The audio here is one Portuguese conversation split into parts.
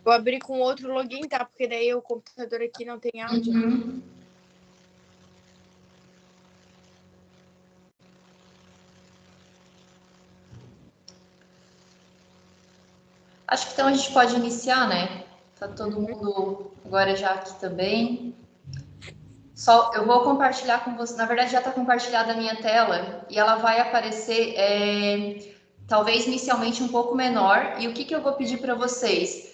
Vou abrir com outro login, tá? Porque daí o computador aqui não tem áudio. Uhum. Acho que então a gente pode iniciar, né? Tá todo mundo agora já aqui também. Só eu vou compartilhar com você. Na verdade, já está compartilhada a minha tela e ela vai aparecer, talvez inicialmente um pouco menor. E o que eu vou pedir para vocês?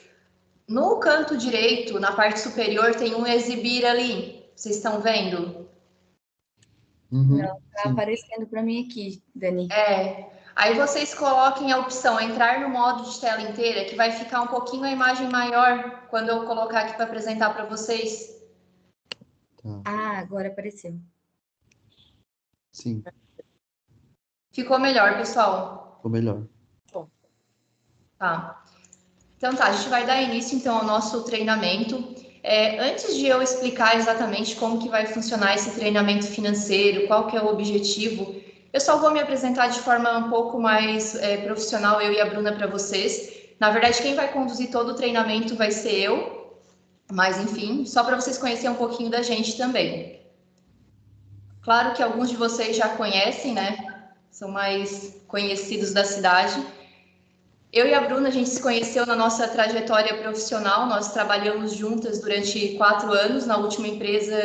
No canto direito, na parte superior, tem um exibir ali. Vocês estão vendo? Uhum, Não, tá aparecendo para mim aqui, Dani. Aí vocês coloquem a opção entrar no modo de tela inteira, que vai ficar um pouquinho a imagem maior quando eu colocar aqui para apresentar para vocês. tá. Ah, agora apareceu. Sim, Ficou melhor, pessoal? ficou melhor. Tá. Então tá, a gente vai dar início então ao nosso treinamento. Antes de eu explicar exatamente como que vai funcionar esse treinamento financeiro, qual que é o objetivo, eu só vou me apresentar de forma um pouco mais profissional, eu e a Bruna, para vocês. Na verdade, quem vai conduzir todo o treinamento vai ser eu, mas enfim, só para vocês conhecerem um pouquinho da gente também. Claro que alguns de vocês já conhecem, né? São mais conhecidos da cidade. Eu e a Bruna, a gente se conheceu na nossa trajetória profissional, nós trabalhamos juntas durante 4 anos na última empresa,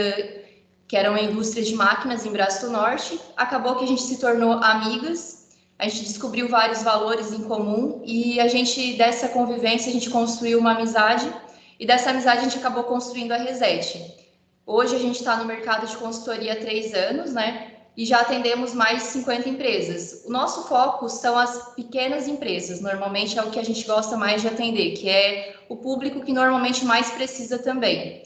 que era uma indústria de máquinas em Braço do Norte. Acabou que a gente se tornou amigas, a gente descobriu vários valores em comum e dessa convivência, a gente construiu uma amizade e dessa amizade a gente acabou construindo a Reset. Hoje a gente está no mercado de consultoria há 3 anos, né? E já atendemos mais de 50 empresas. O nosso foco são as pequenas empresas, normalmente é o que a gente gosta mais de atender, que é o público que normalmente mais precisa também.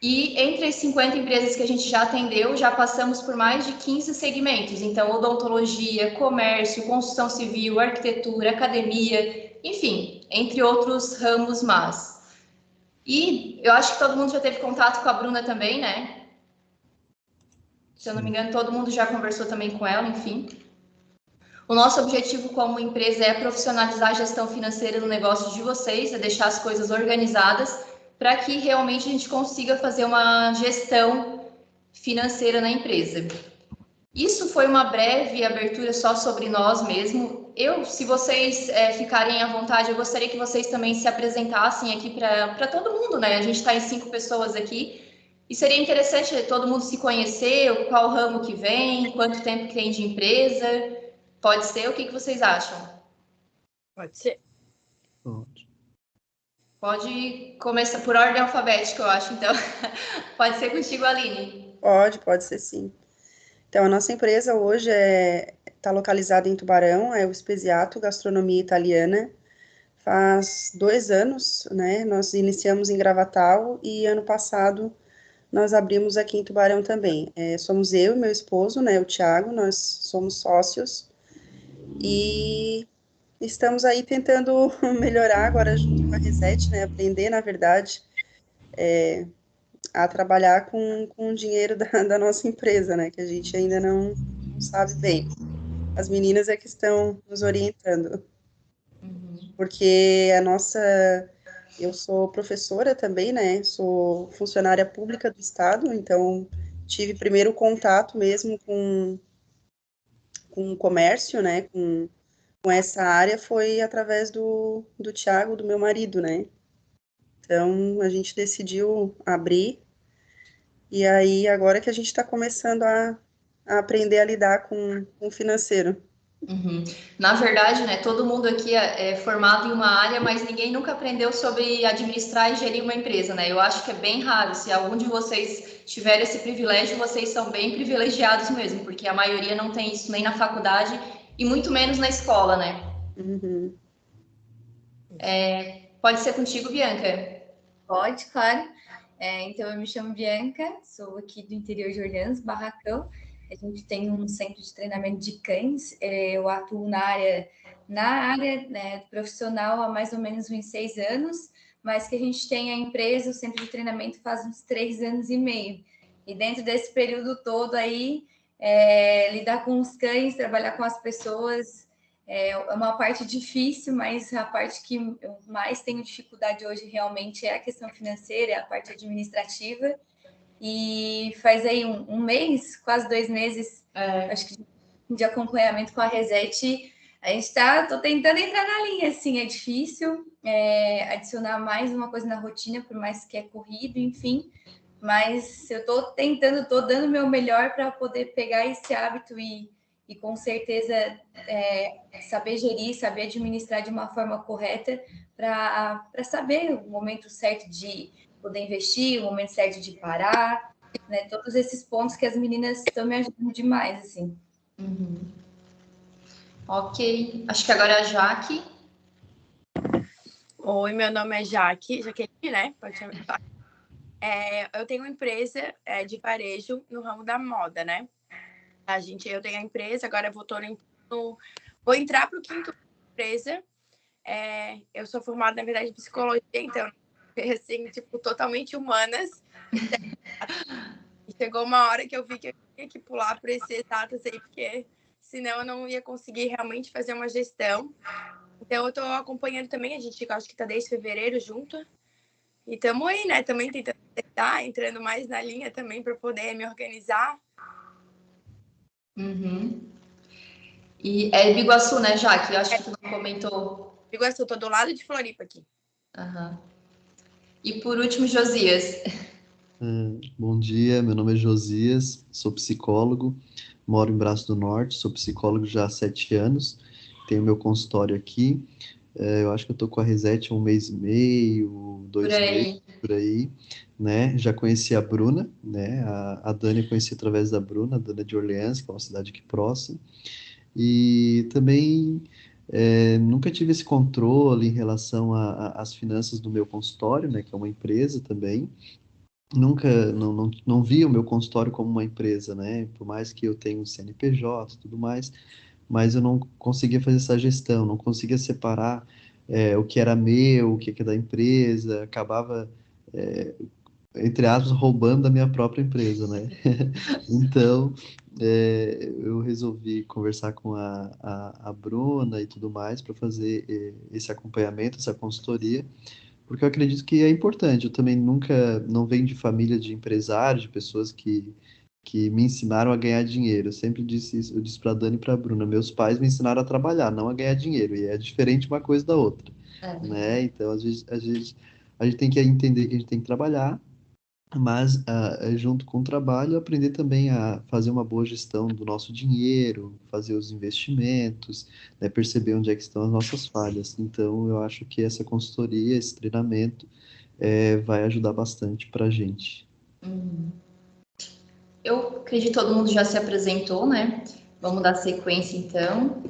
E entre as 50 empresas que a gente já atendeu, já passamos por mais de 15 segmentos, então odontologia, comércio, construção civil, arquitetura, academia, enfim, entre outros ramos mais. E eu acho que todo mundo já teve contato com a Bruna também, né? Se eu não me engano, todo mundo já conversou também com ela, enfim. O nosso objetivo como empresa é profissionalizar a gestão financeira no negócio de vocês, é deixar as coisas organizadas para que realmente a gente consiga fazer uma gestão financeira na empresa. Isso foi uma breve abertura só sobre nós mesmo. Se vocês ficarem à vontade, eu gostaria que vocês também se apresentassem aqui para todo mundo, né? A gente está em 5 pessoas aqui. E seria interessante todo mundo se conhecer, qual ramo que vem, quanto tempo que tem de empresa. Pode ser? O que vocês acham? Pode ser. Pode. Pode começar por ordem alfabética, eu acho, então. Pode ser contigo, Aline. Pode ser sim. Então, a nossa empresa hoje está localizada em Tubarão, é o Speziato Gastronomia Italiana. Faz 2 anos, né? Nós iniciamos em Gravatal e ano passado nós abrimos aqui em Tubarão também. Somos eu e meu esposo, né, o Thiago, nós somos sócios e estamos aí tentando melhorar agora junto com a Reset, né, aprender, na verdade, a trabalhar com o dinheiro da nossa empresa, né, que a gente ainda não sabe bem. As meninas é que estão nos orientando. Porque eu sou professora também, né? Sou funcionária pública do Estado, então tive primeiro contato mesmo com o comércio, né? Com essa área foi através do Tiago, do meu marido, né? Então a gente decidiu abrir, e aí agora que a gente está começando a aprender a lidar com o financeiro. Na verdade, né, todo mundo aqui é formado em uma área, mas ninguém nunca aprendeu sobre administrar e gerir uma empresa, né? Eu acho que é bem raro. Se algum de vocês tiver esse privilégio, vocês são bem privilegiados mesmo, porque a maioria não tem isso nem na faculdade e muito menos na escola, né? Uhum. Pode ser contigo, Bianca? Pode, claro. Então, eu me chamo Bianca, sou aqui do interior de Orleans, Barracão. A gente tem um centro de treinamento de cães. Eu atuo na área, né, profissional há mais ou menos uns 6 anos, mas que a gente tem a empresa, o centro de treinamento faz uns 3 anos e meio. E dentro desse período todo aí, lidar com os cães, trabalhar com as pessoas, é uma parte difícil, mas a parte que eu mais tenho dificuldade hoje realmente é a questão financeira, é a parte administrativa. E faz aí um mês, quase 2 meses, acho que de acompanhamento com a Reset. A gente tô tentando entrar na linha, assim, é difícil adicionar mais uma coisa na rotina, por mais que é corrido, enfim. Mas eu tô tentando, tô dando o meu melhor para poder pegar esse hábito e com certeza saber gerir, saber administrar de uma forma correta para saber o momento certo de poder investir, o momento certo de parar, né? Todos esses pontos que as meninas estão me ajudando demais, assim. Ok. Acho que agora é a Jaque. Oi, meu nome é Jaqueline, né? Pode chamar. Eu tenho uma empresa de varejo no ramo da moda, né? Eu tenho a empresa, agora vou entrar para o quinto ano da empresa. Eu sou formada, na verdade, em psicologia, então, assim, tipo, totalmente humanas. E chegou uma hora que eu vi que eu tinha que pular por esse exato aí, porque senão eu não ia conseguir realmente fazer uma gestão. Então, eu estou acompanhando também, acho que está desde fevereiro junto. E estamos aí, né? Também tentando estar entrando mais na linha também para poder me organizar. E é Biguaçu, né, Jaque? Eu acho que tu não comentou. Biguaçu, tô do lado de Floripa aqui. E por último, Josias. Bom dia, meu nome é Josias, sou psicólogo, moro em Braço do Norte, sou psicólogo já há 7 anos, tenho meu consultório aqui. Eu acho que eu tô com a Reset há 1 mês e meio, 2 meses, por aí, né? Já conheci a Bruna, né? A Dani eu conheci através da Bruna, a Dana de Orleans, que é uma cidade aqui próxima. E também nunca tive esse controle em relação às finanças do meu consultório, né? Que é uma empresa também. Nunca, não vi o meu consultório como uma empresa, né? Por mais que eu tenha um CNPJ e tudo mais, mas eu não conseguia fazer essa gestão, não conseguia separar o que era meu, o que é da empresa, acabava, entre aspas, roubando da minha própria empresa, né? Então, eu resolvi conversar com a Bruna e tudo mais para fazer esse acompanhamento, essa consultoria, porque eu acredito que é importante. Eu também não venho de família de empresários, de pessoas que me ensinaram a ganhar dinheiro. Eu sempre disse isso, eu disse para a Dani e para a Bruna, meus pais me ensinaram a trabalhar, não a ganhar dinheiro, e é diferente uma coisa da outra, né? Então, às vezes, a gente tem que entender que a gente tem que trabalhar, mas junto com o trabalho, aprender também a fazer uma boa gestão do nosso dinheiro, fazer os investimentos, né, perceber onde é que estão as nossas falhas. Então, eu acho que essa consultoria, esse treinamento, vai ajudar bastante para a gente. Eu acredito que todo mundo já se apresentou, né? Vamos dar sequência, então.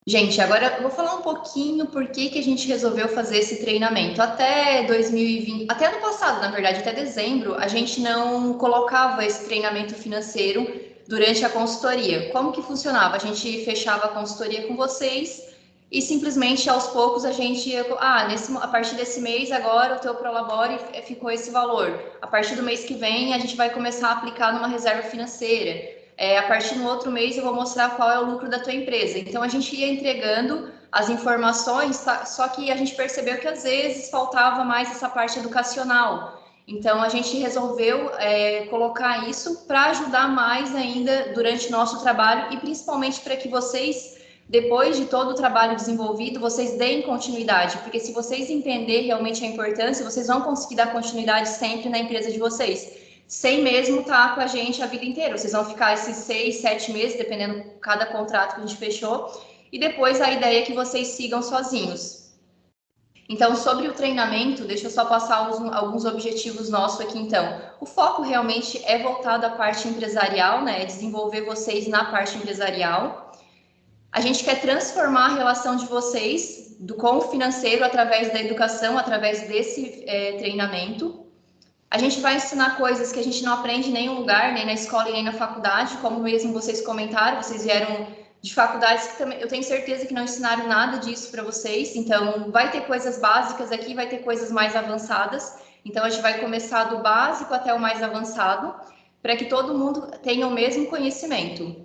Gente, agora eu vou falar um pouquinho por que a gente resolveu fazer esse treinamento. Até 2020, até ano passado, na verdade, até dezembro, a gente não colocava esse treinamento financeiro durante a consultoria. Como que funcionava? A gente fechava a consultoria com vocês e simplesmente aos poucos a gente ia, a partir desse mês agora o teu Prolabore ficou esse valor. A partir do mês que vem a gente vai começar a aplicar numa reserva financeira. A partir do outro mês eu vou mostrar qual é o lucro da tua empresa. Então a gente ia entregando as informações, só que a gente percebeu que às vezes faltava mais essa parte educacional. Então a gente resolveu colocar isso para ajudar mais ainda durante o nosso trabalho e principalmente para que vocês, depois de todo o trabalho desenvolvido, vocês deem continuidade, porque se vocês entenderem realmente a importância, vocês vão conseguir dar continuidade sempre na empresa de vocês, sem mesmo estar com a gente a vida inteira. Vocês vão ficar esses 6, 7 meses, dependendo de cada contrato que a gente fechou, e depois a ideia é que vocês sigam sozinhos. Então, sobre o treinamento, deixa eu só passar alguns objetivos nossos aqui, então. O foco realmente é voltado à parte empresarial, né? É desenvolver vocês na parte empresarial. A gente quer transformar a relação de vocês com o financeiro através da educação, através desse treinamento. A gente vai ensinar coisas que a gente não aprende em nenhum lugar, nem na escola e nem na faculdade, como mesmo vocês comentaram, vocês vieram de faculdades que também, eu tenho certeza que não ensinaram nada disso para vocês, então vai ter coisas básicas aqui, vai ter coisas mais avançadas, então a gente vai começar do básico até o mais avançado, para que todo mundo tenha o mesmo conhecimento.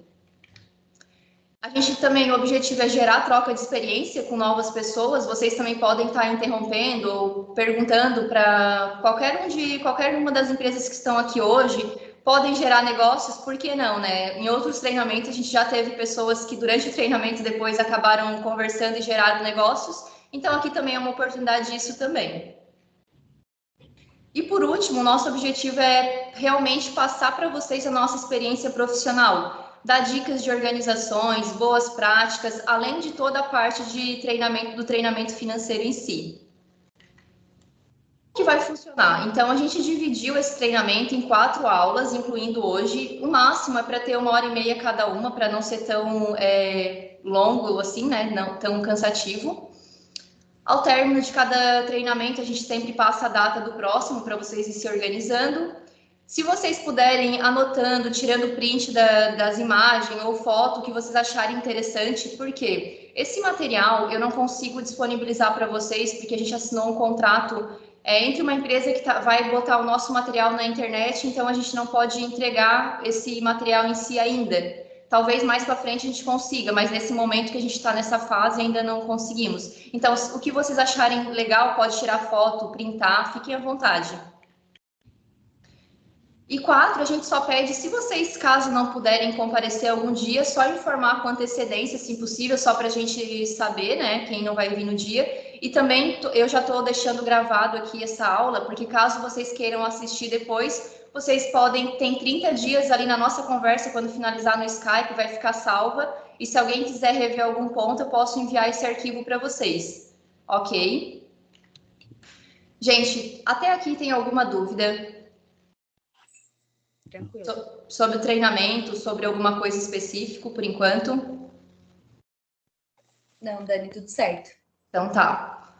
A gente também, o objetivo é gerar troca de experiência com novas pessoas. Vocês também podem estar interrompendo ou perguntando para qualquer uma das empresas que estão aqui hoje, podem gerar negócios, por que não, né? Em outros treinamentos, a gente já teve pessoas que durante o treinamento depois acabaram conversando e geraram negócios. Então, aqui também é uma oportunidade disso também. E por último, o nosso objetivo é realmente passar para vocês a nossa experiência profissional, dar dicas de organizações, boas práticas, além de toda a parte de treinamento, do treinamento financeiro em si. Que vai funcionar? Então, a gente dividiu esse treinamento em 4 aulas, incluindo hoje. O máximo é para ter 1h30 cada uma, para não ser tão longo assim, né? Não tão cansativo. Ao término de cada treinamento, a gente sempre passa a data do próximo para vocês ir se organizando. Se vocês puderem anotando, tirando print das imagens ou foto que vocês acharem interessante, porque esse material eu não consigo disponibilizar para vocês, porque a gente assinou um contrato entre uma empresa que vai botar o nosso material na internet, então a gente não pode entregar esse material em si ainda. Talvez mais para frente a gente consiga, mas nesse momento que a gente está nessa fase ainda não conseguimos. Então, o que vocês acharem legal, pode tirar foto, printar, fiquem à vontade. E 4, a gente só pede, se vocês, caso não puderem comparecer algum dia, só informar com antecedência, se possível, só para a gente saber, né, quem não vai vir no dia. E também, eu já estou deixando gravado aqui essa aula, porque caso vocês queiram assistir depois, vocês podem, tem 30 dias ali na nossa conversa, quando finalizar no Skype, vai ficar salva. E se alguém quiser rever algum ponto, eu posso enviar esse arquivo para vocês. Ok? Gente, até aqui tem alguma dúvida? Tranquilo. Sobre o treinamento, sobre alguma coisa específica, por enquanto? Não, Dani, tudo certo. Então tá.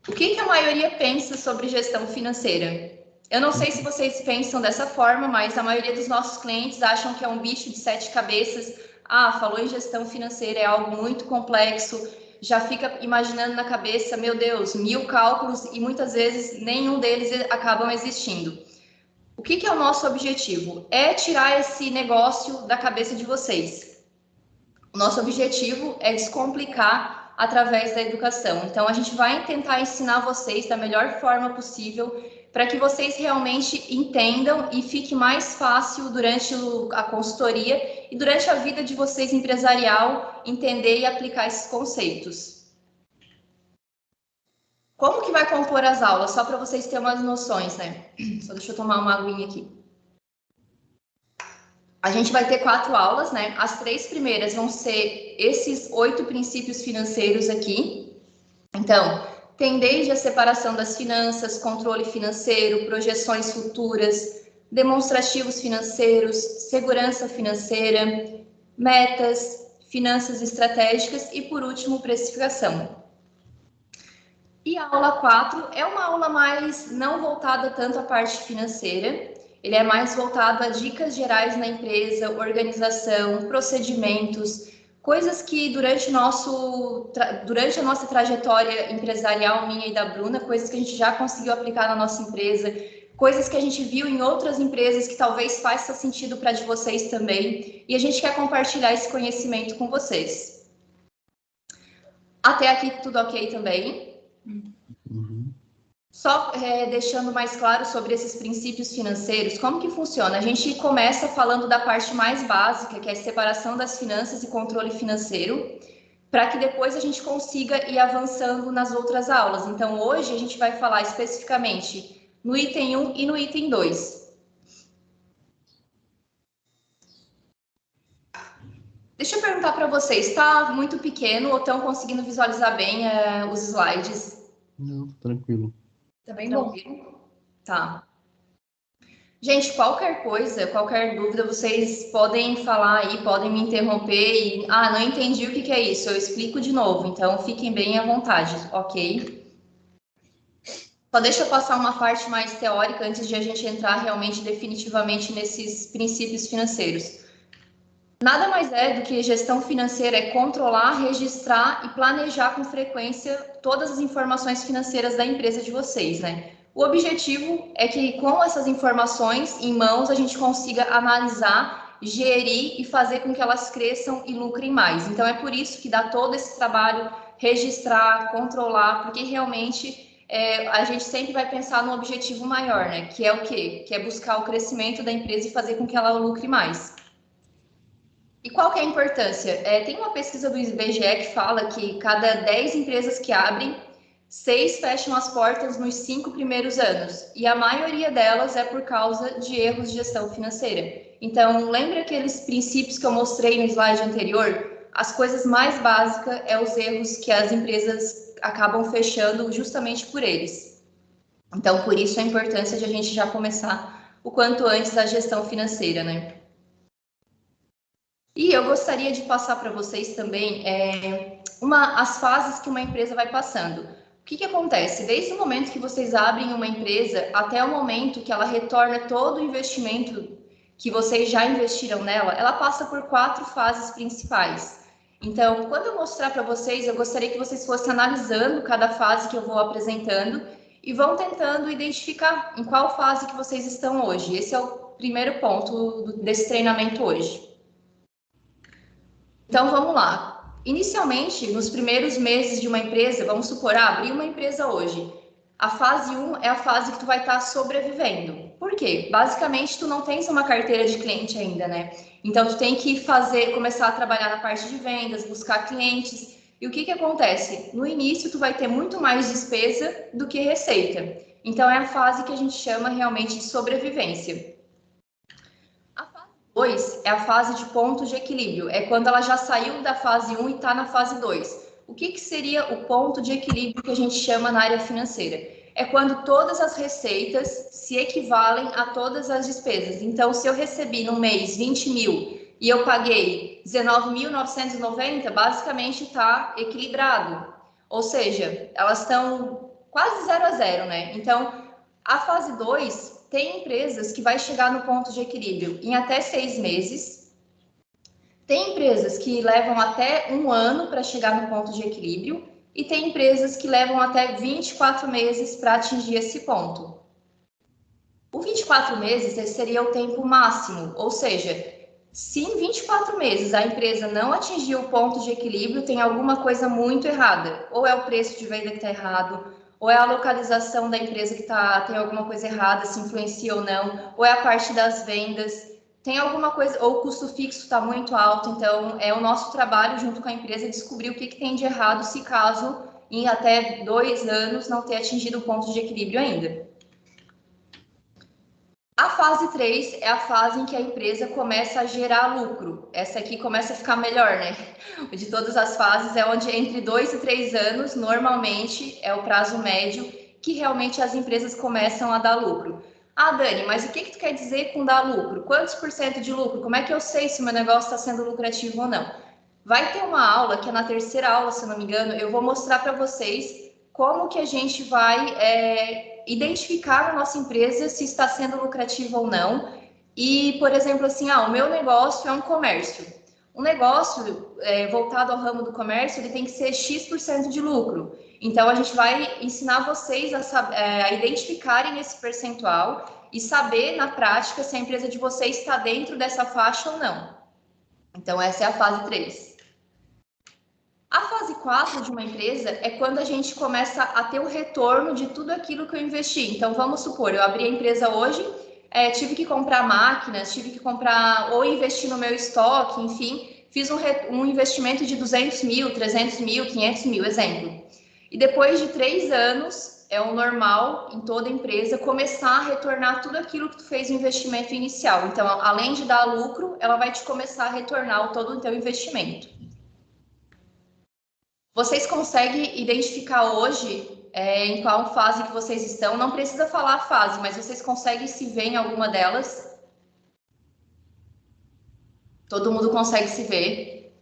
O que a maioria pensa sobre gestão financeira? Eu não sei se vocês pensam dessa forma, mas a maioria dos nossos clientes acham que é um bicho de 7 cabeças. Ah, falou em gestão financeira, é algo muito complexo. Já fica imaginando na cabeça, meu Deus, 1000 cálculos e muitas vezes nenhum deles acabam existindo. O que é o nosso objetivo? É tirar esse negócio da cabeça de vocês. O nosso objetivo é descomplicar através da educação. Então, a gente vai tentar ensinar vocês da melhor forma possível para que vocês realmente entendam e fique mais fácil durante a consultoria e durante a vida de vocês empresarial entender e aplicar esses conceitos. Como que vai compor as aulas? Só para vocês terem umas noções, né? Só deixa eu tomar uma aguinha aqui. A gente vai ter 4 aulas, né? As 3 primeiras vão ser esses 8 princípios financeiros aqui. Então, tem desde a separação das finanças, controle financeiro, projeções futuras, demonstrativos financeiros, segurança financeira, metas, finanças estratégicas e, por último, precificação. E a aula 4 é uma aula mais não voltada tanto à parte financeira, ele é mais voltado a dicas gerais na empresa, organização, procedimentos, coisas que durante a nossa trajetória empresarial, minha e da Bruna, coisas que a gente já conseguiu aplicar na nossa empresa, coisas que a gente viu em outras empresas que talvez faça sentido para de vocês também, e a gente quer compartilhar esse conhecimento com vocês. Até aqui tudo ok também? Uhum. Só deixando mais claro sobre esses princípios financeiros, como que funciona? A gente começa falando da parte mais básica, que é a separação das finanças e controle financeiro, para que depois a gente consiga ir avançando nas outras aulas. Então, hoje a gente vai falar especificamente no item 1 e no item 2. Deixa eu perguntar para vocês, está muito pequeno ou estão conseguindo visualizar bem os slides? Não, tranquilo. Tá bem bom. Tá. Gente, qualquer coisa, qualquer dúvida, vocês podem falar aí, podem me interromper e... não entendi o que é isso, eu explico de novo, então fiquem bem à vontade, ok? Só deixa eu passar uma parte mais teórica antes de a gente entrar realmente definitivamente nesses princípios financeiros. Nada mais é do que gestão financeira, é controlar, registrar e planejar com frequência todas as informações financeiras da empresa de vocês, né? O objetivo é que com essas informações em mãos a gente consiga analisar, gerir e fazer com que elas cresçam e lucrem mais. Então é por isso que dá todo esse trabalho, registrar, controlar, porque realmente a gente sempre vai pensar no objetivo maior, né? Que é o quê? Que é buscar o crescimento da empresa e fazer com que ela lucre mais. E qual que é a importância? Tem uma pesquisa do IBGE que fala que cada 10 empresas que abrem, 6 fecham as portas nos 5 primeiros anos. E a maioria delas é por causa de erros de gestão financeira. Então, lembra aqueles princípios que eu mostrei no slide anterior? As coisas mais básicas os erros que as empresas acabam fechando justamente por eles. Então, por isso a importância de a gente já começar o quanto antes a gestão financeira, né? E eu gostaria de passar para vocês também as fases que uma empresa vai passando. O que acontece? Desde o momento que vocês abrem uma empresa até o momento que ela retorna todo o investimento que vocês já investiram nela, ela passa por 4 fases principais. Então, quando eu mostrar para vocês, eu gostaria que vocês fossem analisando cada fase que eu vou apresentando e vão tentando identificar em qual fase que vocês estão hoje. Esse é o primeiro ponto desse treinamento hoje. Então, vamos lá. Inicialmente, nos primeiros meses de uma empresa, vamos supor, abrir uma empresa hoje. A fase 1 é a fase que tu vai estar sobrevivendo. Por quê? Basicamente, tu não tens uma carteira de cliente ainda, né? Então, tu tem que começar a trabalhar na parte de vendas, buscar clientes. E o que acontece? No início, tu vai ter muito mais despesa do que receita. Então, é a fase que a gente chama realmente de sobrevivência. 2 é a fase de ponto de equilíbrio, é quando ela já saiu da fase 1 e está na fase 2. O que seria o ponto de equilíbrio que a gente chama na área financeira? É quando todas as receitas se equivalem a todas as despesas. Então, se eu recebi no mês 20 mil e eu paguei 19.990, basicamente está equilibrado. Ou seja, elas estão quase 0 a 0, né? Então, a fase 2... tem empresas que vai chegar no ponto de equilíbrio em até 6 meses. Tem empresas que levam até 1 ano para chegar no ponto de equilíbrio. E tem empresas que levam até 24 meses para atingir esse ponto. O 24 meses seria o tempo máximo. Ou seja, se em 24 meses a empresa não atingir o ponto de equilíbrio, tem alguma coisa muito errada. Ou é o preço de venda que está errado, ou é a localização da empresa que tem alguma coisa errada, se influencia ou não, ou é a parte das vendas, tem alguma coisa, ou o custo fixo está muito alto. Então é o nosso trabalho junto com a empresa descobrir o que tem de errado, se caso em até 2 anos não ter atingido o ponto de equilíbrio ainda. A fase 3 é a fase em que a empresa começa a gerar lucro. Essa aqui começa a ficar melhor, né? De todas as fases é onde entre 2 e 3 anos, normalmente, é o prazo médio que realmente as empresas começam a dar lucro. Dani, mas o que tu quer dizer com dar lucro? Quantos % de lucro? Como é que eu sei se o meu negócio está sendo lucrativo ou não? Vai ter uma aula, que é na 3ª aula, se não me engano, eu vou mostrar para vocês como que a gente vai identificar na nossa empresa se está sendo lucrativo ou não. E, por exemplo, assim, o meu negócio é um comércio. Um negócio voltado ao ramo do comércio, ele tem que ser X% de lucro. Então, a gente vai ensinar vocês a identificarem esse percentual e saber, na prática, se a empresa de vocês está dentro dessa faixa ou não. Então, essa é a fase 3. A fase 4 de uma empresa é quando a gente começa a ter o retorno de tudo aquilo que eu investi. Então, vamos supor, eu abri a empresa hoje, tive que comprar máquinas, tive que comprar ou investir no meu estoque, enfim, fiz um investimento de 200 mil, 300 mil, 500 mil, exemplo. E depois de 3 anos, é o normal em toda empresa começar a retornar tudo aquilo que tu fez no investimento inicial. Então, além de dar lucro, ela vai te começar a retornar todo o teu investimento. Vocês conseguem identificar hoje em qual fase que vocês estão? Não precisa falar a fase, mas vocês conseguem se ver em alguma delas? Todo mundo consegue se ver?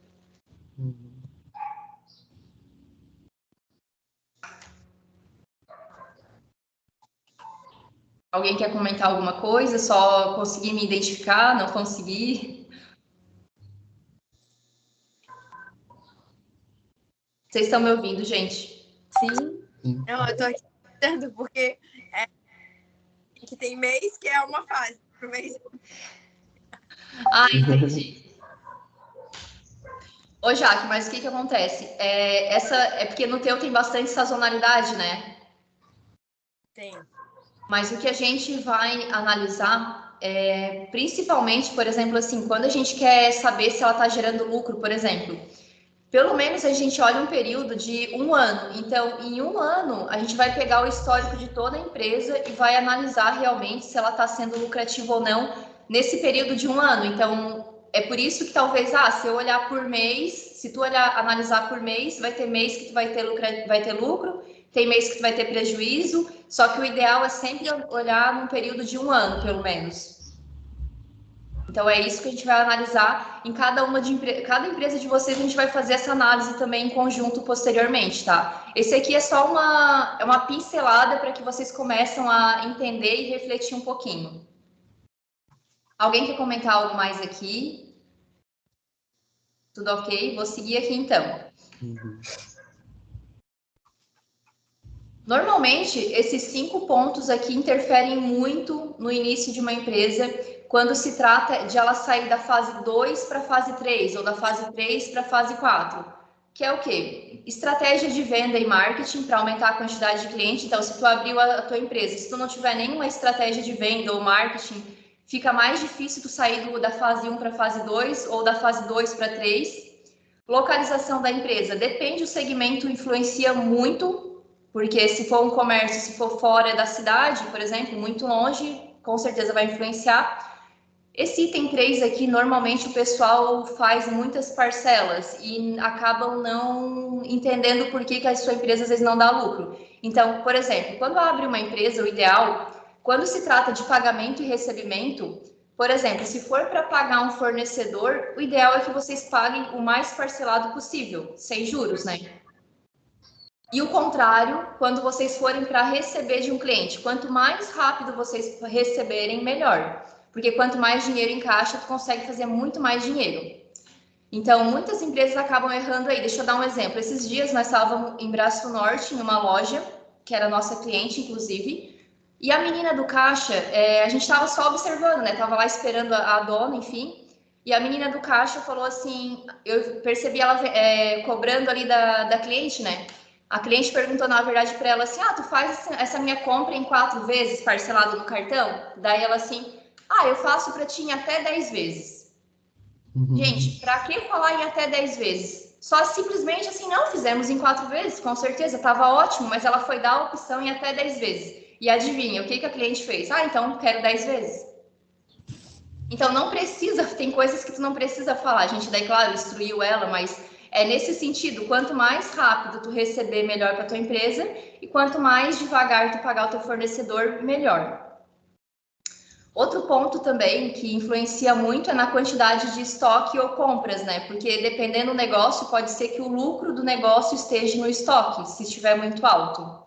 Alguém quer comentar alguma coisa? Só consegui me identificar? Não consegui? Vocês estão me ouvindo, gente? Sim. Não, eu tô aqui tentando, porque que tem mês que é uma fase. Pro mês... Ah, entendi. Ô, Jaque, mas o que acontece? É porque no teu tem bastante sazonalidade, né? Tem. Mas o que a gente vai analisar principalmente, por exemplo, assim, quando a gente quer saber se ela está gerando lucro, por exemplo, pelo menos a gente olha um período de 1 ano. Então, em 1 ano, a gente vai pegar o histórico de toda a empresa e vai analisar realmente se ela está sendo lucrativa ou não nesse período de 1 ano. Então, é por isso que talvez, se eu olhar por mês, se tu analisar por mês, vai ter mês que tu vai ter lucro, tem mês que tu vai ter prejuízo, só que o ideal é sempre olhar num período de 1 ano, pelo menos. Então, é isso que a gente vai analisar em cada empresa de vocês, a gente vai fazer essa análise também em conjunto posteriormente, tá? Esse aqui é só uma pincelada para que vocês comecem a entender e refletir um pouquinho. Alguém quer comentar algo mais aqui? Tudo ok? Vou seguir aqui, então. Normalmente, esses 5 pontos aqui interferem muito no início de uma empresa, quando se trata de ela sair da fase 2 para a fase 3, ou da fase 3 para a fase 4, que é o quê? Estratégia de venda e marketing para aumentar a quantidade de clientes. Então, se tu abriu a tua empresa, se tu não tiver nenhuma estratégia de venda ou marketing, fica mais difícil tu sair da fase 1 para a fase 2, ou da fase 2 para 3. Localização da empresa, depende, o segmento influencia muito, porque se for um comércio, se for fora da cidade, por exemplo, muito longe, com certeza vai influenciar. Esse item 3 aqui, normalmente o pessoal faz muitas parcelas e acabam não entendendo por que a sua empresa às vezes não dá lucro. Então, por exemplo, quando abre uma empresa, o ideal, quando se trata de pagamento e recebimento, por exemplo, se for para pagar um fornecedor, o ideal é que vocês paguem o mais parcelado possível, sem juros, né? E o contrário, quando vocês forem para receber de um cliente, quanto mais rápido vocês receberem, melhor. Porque quanto mais dinheiro em caixa, tu consegue fazer muito mais dinheiro. Então, muitas empresas acabam errando aí. Deixa eu dar um exemplo. Esses dias nós estávamos em Braço Norte, em uma loja, que era nossa cliente, inclusive, e a menina do caixa, a gente estava só observando, né? Tava lá esperando a dona, enfim. E a menina do caixa falou assim, eu percebi ela cobrando ali da cliente, né? A cliente perguntou, na verdade, para ela assim, tu faz essa minha compra em 4 vezes parcelado no cartão? Daí ela assim, eu faço para ti em até 10 vezes. Gente, para que falar em até 10 vezes? Só simplesmente assim, não, fizemos em 4 vezes, com certeza, estava ótimo, mas ela foi dar a opção em até 10 vezes. E adivinha, o que a cliente fez? Então quero 10 vezes. Então não precisa, tem coisas que tu não precisa falar. A gente daí, claro, instruiu ela, mas é nesse sentido, quanto mais rápido tu receber, melhor para tua empresa, e quanto mais devagar tu pagar o teu fornecedor, melhor. Outro ponto também que influencia muito é na quantidade de estoque ou compras, né? Porque dependendo do negócio, pode ser que o lucro do negócio esteja no estoque, se estiver muito alto.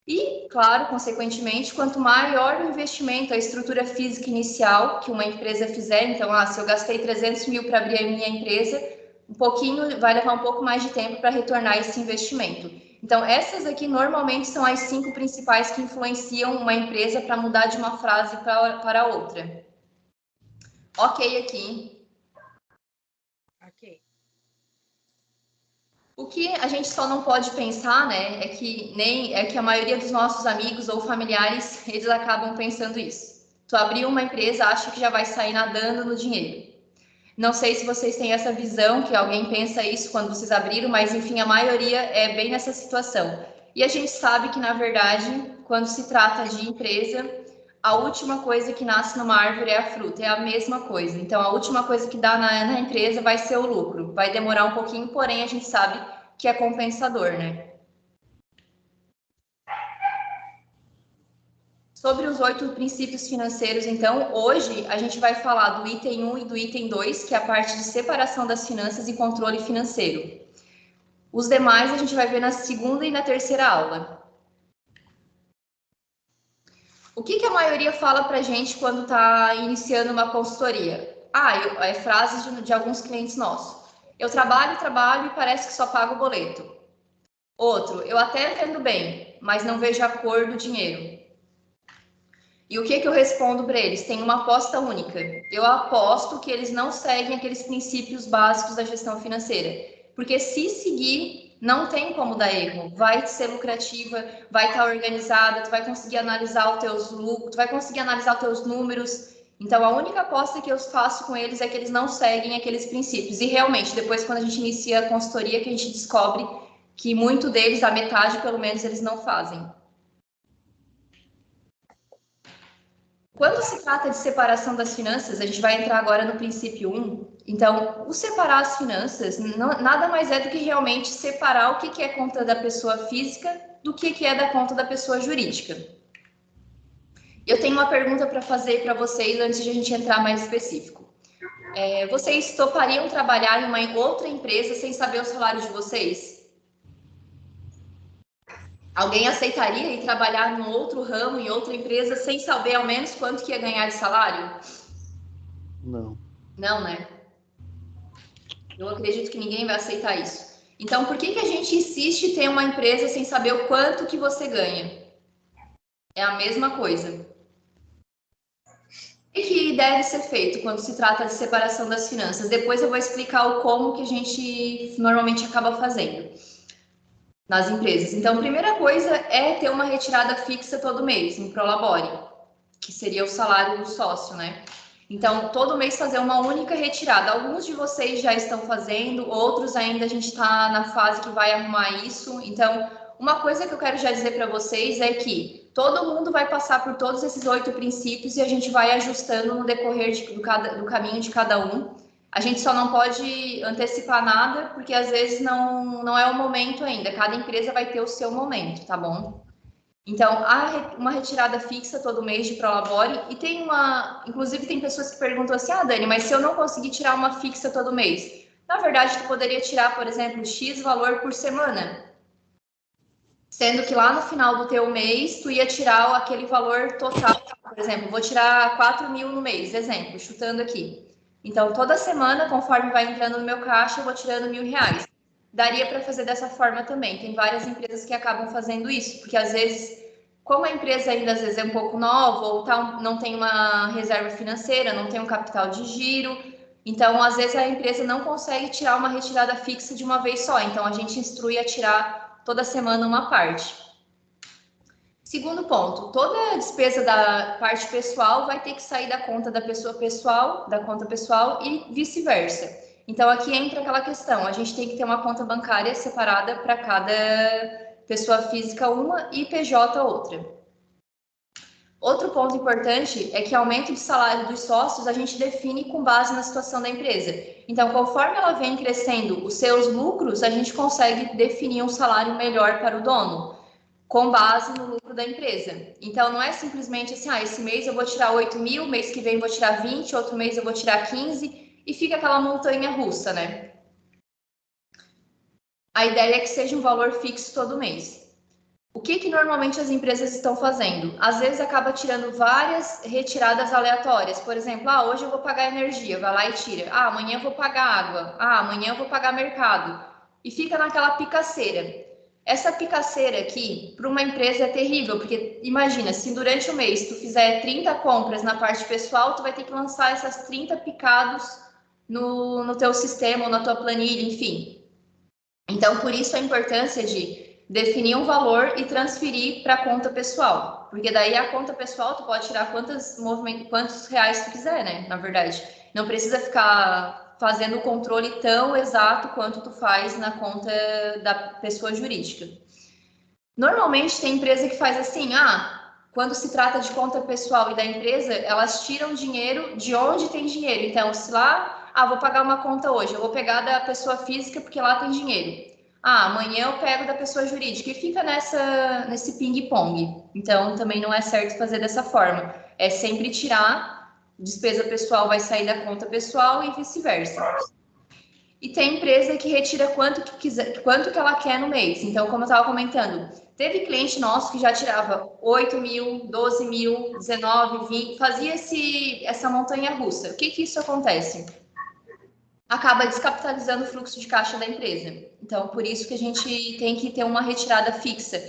E, claro, consequentemente, quanto maior o investimento, a estrutura física inicial que uma empresa fizer, então, se eu gastei 300 mil para abrir a minha empresa, vai levar um pouco mais de tempo para retornar esse investimento. Então, essas aqui normalmente são as 5 principais que influenciam uma empresa para mudar de uma fase para outra. Ok aqui. Ok. O que a gente só não pode pensar, né, é que a maioria dos nossos amigos ou familiares, eles acabam pensando isso. Tu abriu uma empresa, acha que já vai sair nadando no dinheiro. Não sei se vocês têm essa visão, que alguém pensa isso quando vocês abriram, mas enfim, a maioria é bem nessa situação. E a gente sabe que, na verdade, quando se trata de empresa, a última coisa que nasce numa árvore é a fruta, é a mesma coisa. Então, a última coisa que dá na empresa vai ser o lucro. Vai demorar um pouquinho, porém, a gente sabe que é compensador, né? Sobre os 8 princípios financeiros, então, hoje a gente vai falar do item 1 e do item 2, que é a parte de separação das finanças e controle financeiro. Os demais a gente vai ver na segunda e na terceira aula. O que a maioria fala pra gente quando está iniciando uma consultoria? É frases de alguns clientes nossos. Eu trabalho e parece que só pago o boleto. Outro, eu até vendo bem, mas não vejo a cor do dinheiro. E o que eu respondo para eles? Tem uma aposta única. Eu aposto que eles não seguem aqueles princípios básicos da gestão financeira. Porque se seguir, não tem como dar erro. Vai ser lucrativa, vai estar organizada, tu vai conseguir analisar os teus lucros, tu vai conseguir analisar os teus números. Então, a única aposta que eu faço com eles é que eles não seguem aqueles princípios. E realmente, depois, quando a gente inicia a consultoria, que a gente descobre que muito deles, a metade pelo menos, eles não fazem. Quando se trata de separação das finanças, a gente vai entrar agora no princípio 1. Então, o separar as finanças nada mais é do que realmente separar o que é conta da pessoa física do que é da conta da pessoa jurídica. Eu tenho uma pergunta para fazer para vocês antes de a gente entrar mais específico. Vocês topariam trabalhar em uma outra empresa sem saber o salário de vocês? Alguém aceitaria ir trabalhar num outro ramo, em outra empresa, sem saber ao menos quanto que ia ganhar de salário? Não. Não, né? Eu acredito que ninguém vai aceitar isso. Então, por que a gente insiste em ter uma empresa sem saber o quanto que você ganha? É a mesma coisa. O que deve ser feito quando se trata de separação das finanças? Depois eu vou explicar o como que a gente normalmente acaba fazendo nas empresas. Então, a primeira coisa é ter uma retirada fixa todo mês, em Prolabore, que seria o salário do sócio, né? Então, todo mês fazer uma única retirada. Alguns de vocês já estão fazendo, outros ainda a gente está na fase que vai arrumar isso. Então, uma coisa que eu quero já dizer para vocês é que todo mundo vai passar por todos esses 8 princípios e a gente vai ajustando no decorrer do caminho de cada um. A gente só não pode antecipar nada, porque às vezes não é o momento ainda. Cada empresa vai ter o seu momento, tá bom? Então, há uma retirada fixa todo mês de Prolabore e inclusive tem pessoas que perguntam assim, Dani, mas se eu não conseguir tirar uma fixa todo mês? Na verdade, tu poderia tirar, por exemplo, X valor por semana. Sendo que lá no final do teu mês, tu ia tirar aquele valor total. Por exemplo, vou tirar 4.000 no mês, exemplo, chutando aqui. Então, toda semana, conforme vai entrando no meu caixa, eu vou tirando R$1.000. Daria para fazer dessa forma também. Tem várias empresas que acabam fazendo isso, porque às vezes, como a empresa ainda às vezes é um pouco nova, ou não tem uma reserva financeira, não tem um capital de giro, então às vezes a empresa não consegue tirar uma retirada fixa de uma vez só. Então, a gente instrui a tirar toda semana uma parte. Segundo ponto, toda a despesa da parte pessoal vai ter que sair da conta da pessoa pessoal, da conta pessoal e vice-versa. Então, aqui entra aquela questão, a gente tem que ter uma conta bancária separada para cada pessoa física uma e PJ outra. Outro ponto importante é que aumento de salário dos sócios a gente define com base na situação da empresa. Então, conforme ela vem crescendo os seus lucros, a gente consegue definir um salário melhor para o dono, com base no lucro da empresa. Então, não é simplesmente assim, esse mês eu vou tirar 8.000, mês que vem eu vou tirar 20, outro mês eu vou tirar 15, e fica aquela montanha russa, né? A ideia é que seja um valor fixo todo mês. O que normalmente as empresas estão fazendo? Às vezes acaba tirando várias retiradas aleatórias. Por exemplo, hoje eu vou pagar energia, vai lá e tira. Amanhã eu vou pagar água. Amanhã eu vou pagar mercado. E fica naquela picaceira. Essa picaceira aqui, para uma empresa é terrível, porque imagina, se durante o mês tu fizer 30 compras na parte pessoal, tu vai ter que lançar essas 30 picados no teu sistema ou na tua planilha, enfim. Então, por isso a importância de definir um valor e transferir para a conta pessoal, porque daí a conta pessoal tu pode tirar quantos reais tu quiser, né? Na verdade, não precisa ficar fazendo o controle tão exato quanto tu faz na conta da pessoa jurídica. Normalmente tem empresa que faz assim, quando se trata de conta pessoal e da empresa, elas tiram dinheiro de onde tem dinheiro. Então, se lá, vou pagar uma conta hoje, eu vou pegar da pessoa física porque lá tem dinheiro. Amanhã eu pego da pessoa jurídica e fica nesse ping-pong. Então, também não é certo fazer dessa forma. É sempre tirar, despesa pessoal vai sair da conta pessoal e vice-versa. E tem empresa que retira quanto que quiser, quanto que ela quer no mês. Então, como eu estava comentando, teve cliente nosso que já tirava 8 mil, 12 mil, 19, 20, fazia essa montanha russa. O que isso acontece? Acaba descapitalizando o fluxo de caixa da empresa. Então, por isso que a gente tem que ter uma retirada fixa,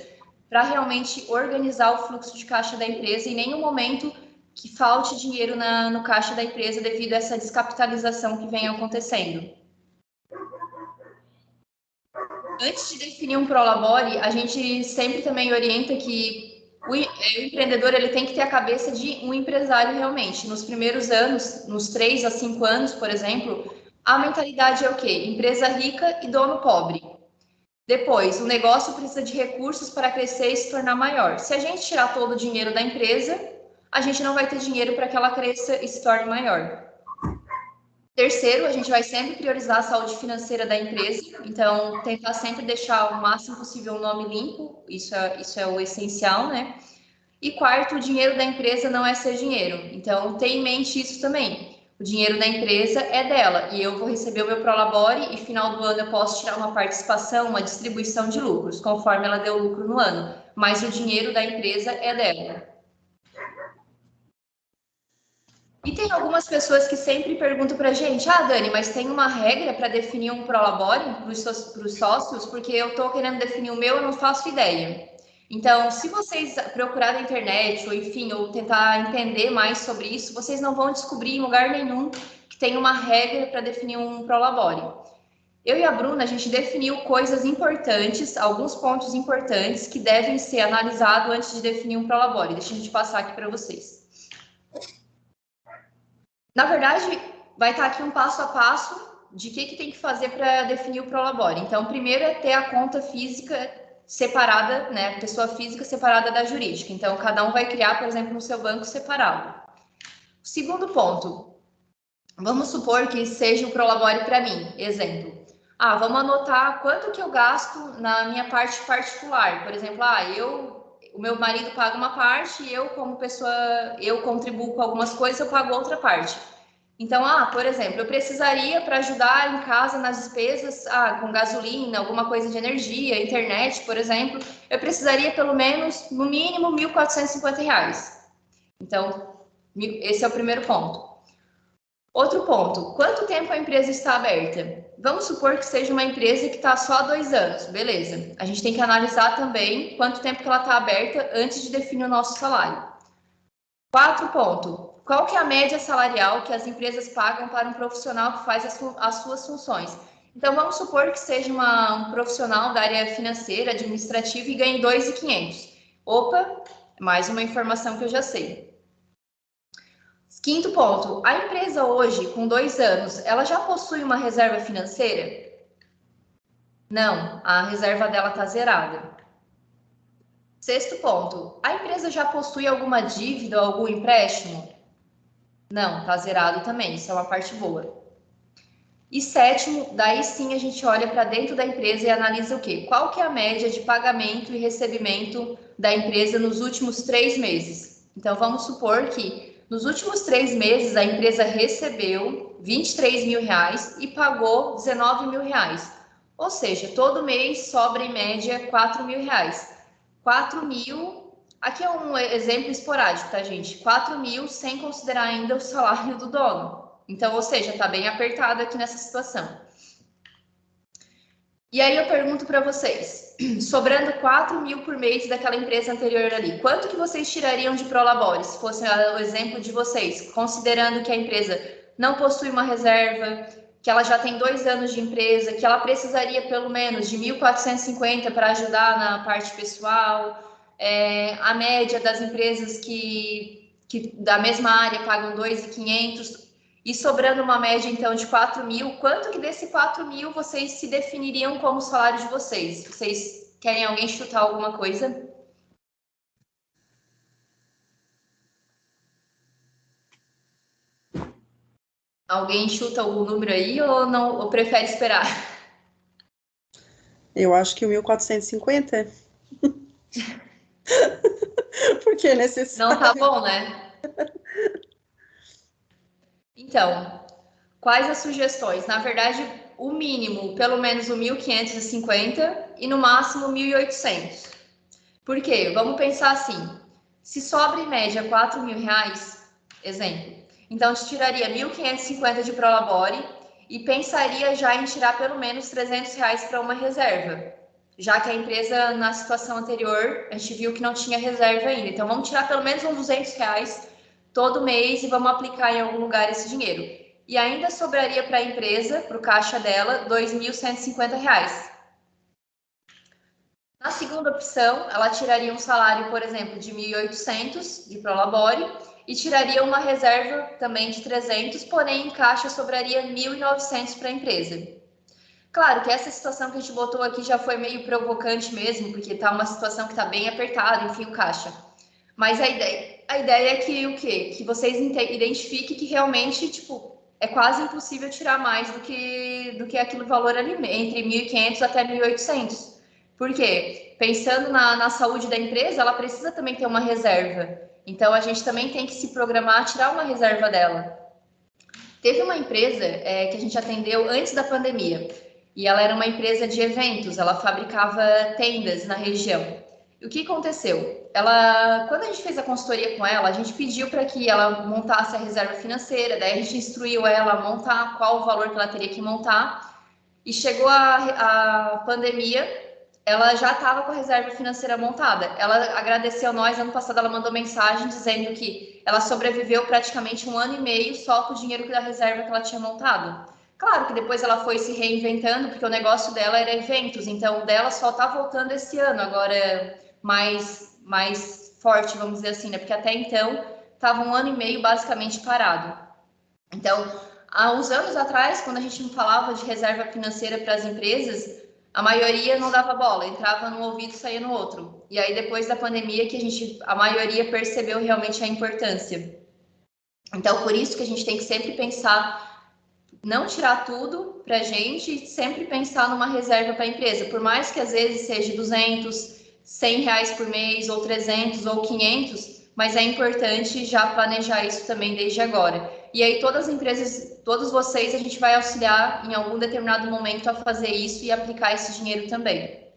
para realmente organizar o fluxo de caixa da empresa e em nenhum momento que falte dinheiro no caixa da empresa devido a essa descapitalização que vem acontecendo. Antes de definir um prolabore, a gente sempre também orienta que o empreendedor ele tem que ter a cabeça de um empresário realmente. Nos primeiros anos, nos 3 a 5 anos, por exemplo, a mentalidade é o quê? Empresa rica e dono pobre. Depois, o negócio precisa de recursos para crescer e se tornar maior. Se a gente tirar todo o dinheiro da empresa, a gente não vai ter dinheiro para que ela cresça e se torne maior. Terceiro, a gente vai sempre priorizar a saúde financeira da empresa, então tentar sempre deixar o máximo possível o nome limpo, isso é o essencial, né? E quarto, o dinheiro da empresa não é seu dinheiro, então tenha em mente isso também. O dinheiro da empresa é dela e eu vou receber o meu prolabore e final do ano eu posso tirar uma participação, uma distribuição de lucros, conforme ela deu lucro no ano, mas o dinheiro da empresa é dela. E tem algumas pessoas que sempre perguntam para a gente, Dani, mas tem uma regra para definir um prolabore para os sócios? Porque eu estou querendo definir o meu, eu não faço ideia. Então, se vocês procurar na internet, ou enfim, ou tentar entender mais sobre isso, vocês não vão descobrir em lugar nenhum que tem uma regra para definir um prolabore. Eu e a Bruna, a gente definiu coisas importantes, alguns pontos importantes que devem ser analisados antes de definir um prolabore. Deixa a gente passar aqui para vocês. Na verdade, vai estar aqui um passo a passo de que tem que fazer para definir o prolabore. Então, primeiro é ter a conta física separada, né? Pessoa física separada da jurídica. Então, cada um vai criar, por exemplo, no seu banco separado. Segundo ponto, vamos supor que seja o prolabore para mim. Exemplo. Vamos anotar quanto que eu gasto na minha parte particular. Por exemplo, o meu marido paga uma parte e eu, como pessoa, eu contribuo com algumas coisas, eu pago outra parte. Então, por exemplo, eu precisaria para ajudar em casa nas despesas, com gasolina, alguma coisa de energia, internet, por exemplo, eu precisaria pelo menos, no mínimo, R$ 1.450. Então, esse é o primeiro ponto. Outro ponto, quanto tempo a empresa está aberta? Vamos supor que seja uma empresa que está só há 2 anos, beleza. A gente tem que analisar também quanto tempo que ela está aberta antes de definir o nosso salário. 4 ponto, qual que é a média salarial que as empresas pagam para um profissional que faz as suas funções? Então, vamos supor que seja um profissional da área financeira, administrativa e ganhe 2.500. Opa, mais uma informação que eu já sei. Quinto ponto, a empresa hoje, com 2 anos, ela já possui uma reserva financeira? Não, a reserva dela está zerada. Sexto ponto, a empresa já possui alguma dívida ou algum empréstimo? Não, está zerado também, isso é uma parte boa. E sétimo, daí sim a gente olha para dentro da empresa e analisa o quê? Qual que é a média de pagamento e recebimento da empresa nos últimos 3 meses? Então, vamos supor que nos últimos 3 meses a empresa recebeu R$23 mil e pagou R$19 mil. Ou seja, todo mês sobra em média R$4 mil. 4 mil, aqui é um exemplo esporádico, tá, gente? 4 mil sem considerar ainda o salário do dono. Então, ou seja, está bem apertado aqui nessa situação. E aí eu pergunto para vocês, sobrando 4 mil por mês daquela empresa anterior ali, quanto que vocês tirariam de prolabore, se fosse o exemplo de vocês, considerando que a empresa não possui uma reserva, que ela já tem 2 anos de empresa, que ela precisaria pelo menos de 1.450 para ajudar na parte pessoal, a média das empresas que da mesma área pagam 2.500, e sobrando uma média, então, de 4 mil, quanto que desse 4 mil vocês se definiriam como salário de vocês? Vocês querem alguém chutar alguma coisa? Alguém chuta algum número aí ou não? Ou prefere esperar? Eu acho que o 1.450. Porque é necessário. Não tá bom, né? Então, quais as sugestões? Na verdade, o mínimo, pelo menos o 1.550 e no máximo 1.800. Por quê? Vamos pensar assim, se sobra em média R$ 4.000, exemplo, então te tiraria 1.550 de Prolabore e pensaria já em tirar pelo menos R$ 300 para uma reserva, já que a empresa na situação anterior a gente viu que não tinha reserva ainda. Então vamos tirar pelo menos uns R$ 200 todo mês e vamos aplicar em algum lugar esse dinheiro. E ainda sobraria para a empresa, para o caixa dela, R$ 2.150. Na segunda opção, ela tiraria um salário, por exemplo, de 1.800 de Prolabore e tiraria uma reserva também de 300, porém em caixa sobraria 1.900 para a empresa. Claro que essa situação que a gente botou aqui já foi meio provocante mesmo, porque tá uma situação que tá bem apertada, enfim, o caixa. Mas a ideia é que o quê? Que vocês identifiquem que realmente, tipo, é quase impossível tirar mais do que aquele valor ali, entre 1.500 até 1.800. Por quê? Pensando na saúde da empresa, ela precisa também ter uma reserva. Então, a gente também tem que se programar a tirar uma reserva dela. Teve uma empresa que a gente atendeu antes da pandemia, e ela era uma empresa de eventos, ela fabricava tendas na região. E o que aconteceu? Quando a gente fez a consultoria com ela, a gente pediu para que ela montasse a reserva financeira, daí a gente instruiu ela a montar qual o valor que ela teria que montar, e chegou a pandemia, ela já estava com a reserva financeira montada. Ela agradeceu a nós, ano passado ela mandou mensagem dizendo que ela sobreviveu praticamente 1 ano e meio só com o dinheiro da reserva que ela tinha montado. Claro que depois ela foi se reinventando, porque o negócio dela era eventos, então o dela só está voltando esse ano, agora mais forte, vamos dizer assim, né? Porque até então estava 1 ano e meio basicamente parado. Então, há uns anos atrás, quando a gente falava de reserva financeira para as empresas, a maioria não dava bola, entrava num ouvido e saía no outro. E aí, depois da pandemia, que a maioria percebeu realmente a importância. Então, por isso que a gente tem que sempre pensar, não tirar tudo para a gente e sempre pensar numa reserva para a empresa. Por mais que às vezes seja 200, R$ 100 por mês, ou 300, ou 500, mas é importante já planejar isso também desde agora. E aí todas as empresas, todos vocês, a gente vai auxiliar em algum determinado momento a fazer isso e aplicar esse dinheiro também.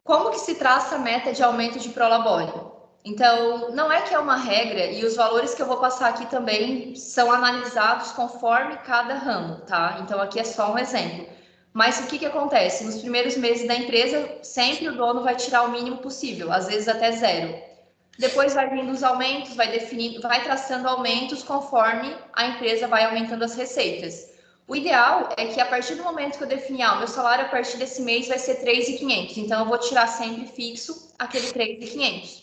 Como que se traça a meta de aumento de Prolabore? Então, não é que é uma regra, e os valores que eu vou passar aqui também são analisados conforme cada ramo, tá? Então, aqui é só um exemplo. Mas o que acontece? Nos primeiros meses da empresa, sempre o dono vai tirar o mínimo possível, às vezes até zero. Depois vai vindo os aumentos, vai traçando aumentos conforme a empresa vai aumentando as receitas. O ideal é que a partir do momento que eu definir, o meu salário a partir desse mês vai ser 3.500, então eu vou tirar sempre fixo aquele 3.500.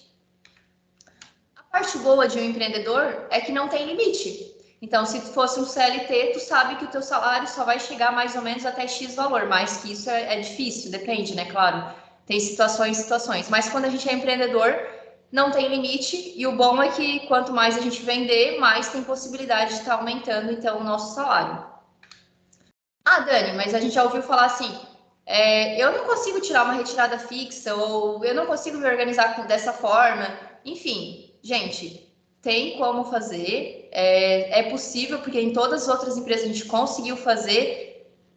A parte boa de um empreendedor é que não tem limite. Então, se tu fosse um CLT, tu sabe que o teu salário só vai chegar mais ou menos até X valor, mas que isso é difícil, depende, né? Claro, tem situações. Mas quando a gente é empreendedor, não tem limite, e o bom é que quanto mais a gente vender, mais tem possibilidade de estar aumentando, então, o nosso salário. Ah, Dani, mas a gente já ouviu falar assim, eu não consigo tirar uma retirada fixa, ou eu não consigo me organizar dessa forma. Enfim, gente, tem como fazer, é possível, porque em todas as outras empresas a gente conseguiu fazer,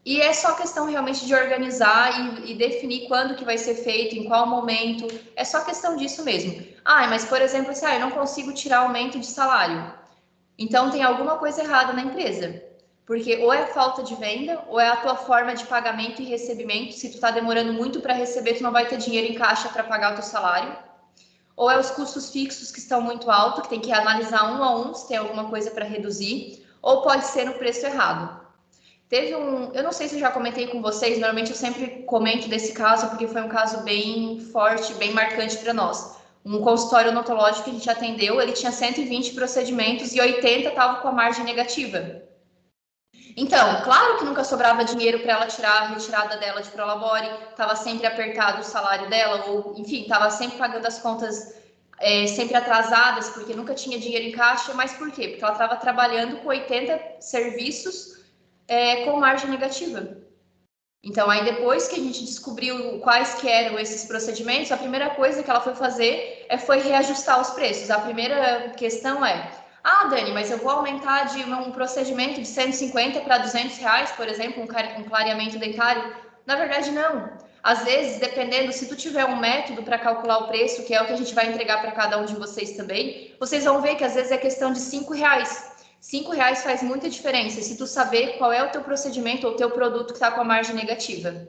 e é só questão realmente de organizar e definir quando que vai ser feito, em qual momento, é só questão disso mesmo. Ah, mas por exemplo, assim, eu não consigo tirar aumento de salário, então tem alguma coisa errada na empresa. Porque ou é falta de venda, ou é a tua forma de pagamento e recebimento. Se tu está demorando muito para receber, tu não vai ter dinheiro em caixa para pagar o teu salário. Ou é os custos fixos que estão muito altos, que tem que analisar um a um se tem alguma coisa para reduzir. Ou pode ser no preço errado. Eu não sei se eu já comentei com vocês, normalmente eu sempre comento desse caso, porque foi um caso bem forte, bem marcante para nós. Um consultório odontológico que a gente atendeu, ele tinha 120 procedimentos e 80 estavam com a margem negativa. Então, claro que nunca sobrava dinheiro para ela tirar a retirada dela de Prolabore, estava sempre apertado o salário dela, ou enfim, estava sempre pagando as contas sempre atrasadas, porque nunca tinha dinheiro em caixa. Mas por quê? Porque ela estava trabalhando com 80 serviços com margem negativa. Então, aí depois que a gente descobriu quais que eram esses procedimentos, a primeira coisa que ela foi fazer foi reajustar os preços. A primeira questão é, Dani, mas eu vou aumentar de um procedimento de 150 para R$200, por exemplo, um clareamento dentário? Na verdade, não. Às vezes, dependendo, se tu tiver um método para calcular o preço, que é o que a gente vai entregar para cada um de vocês também, vocês vão ver que às vezes é questão de R$5. R$5 faz muita diferença se tu saber qual é o teu procedimento ou o teu produto que está com a margem negativa.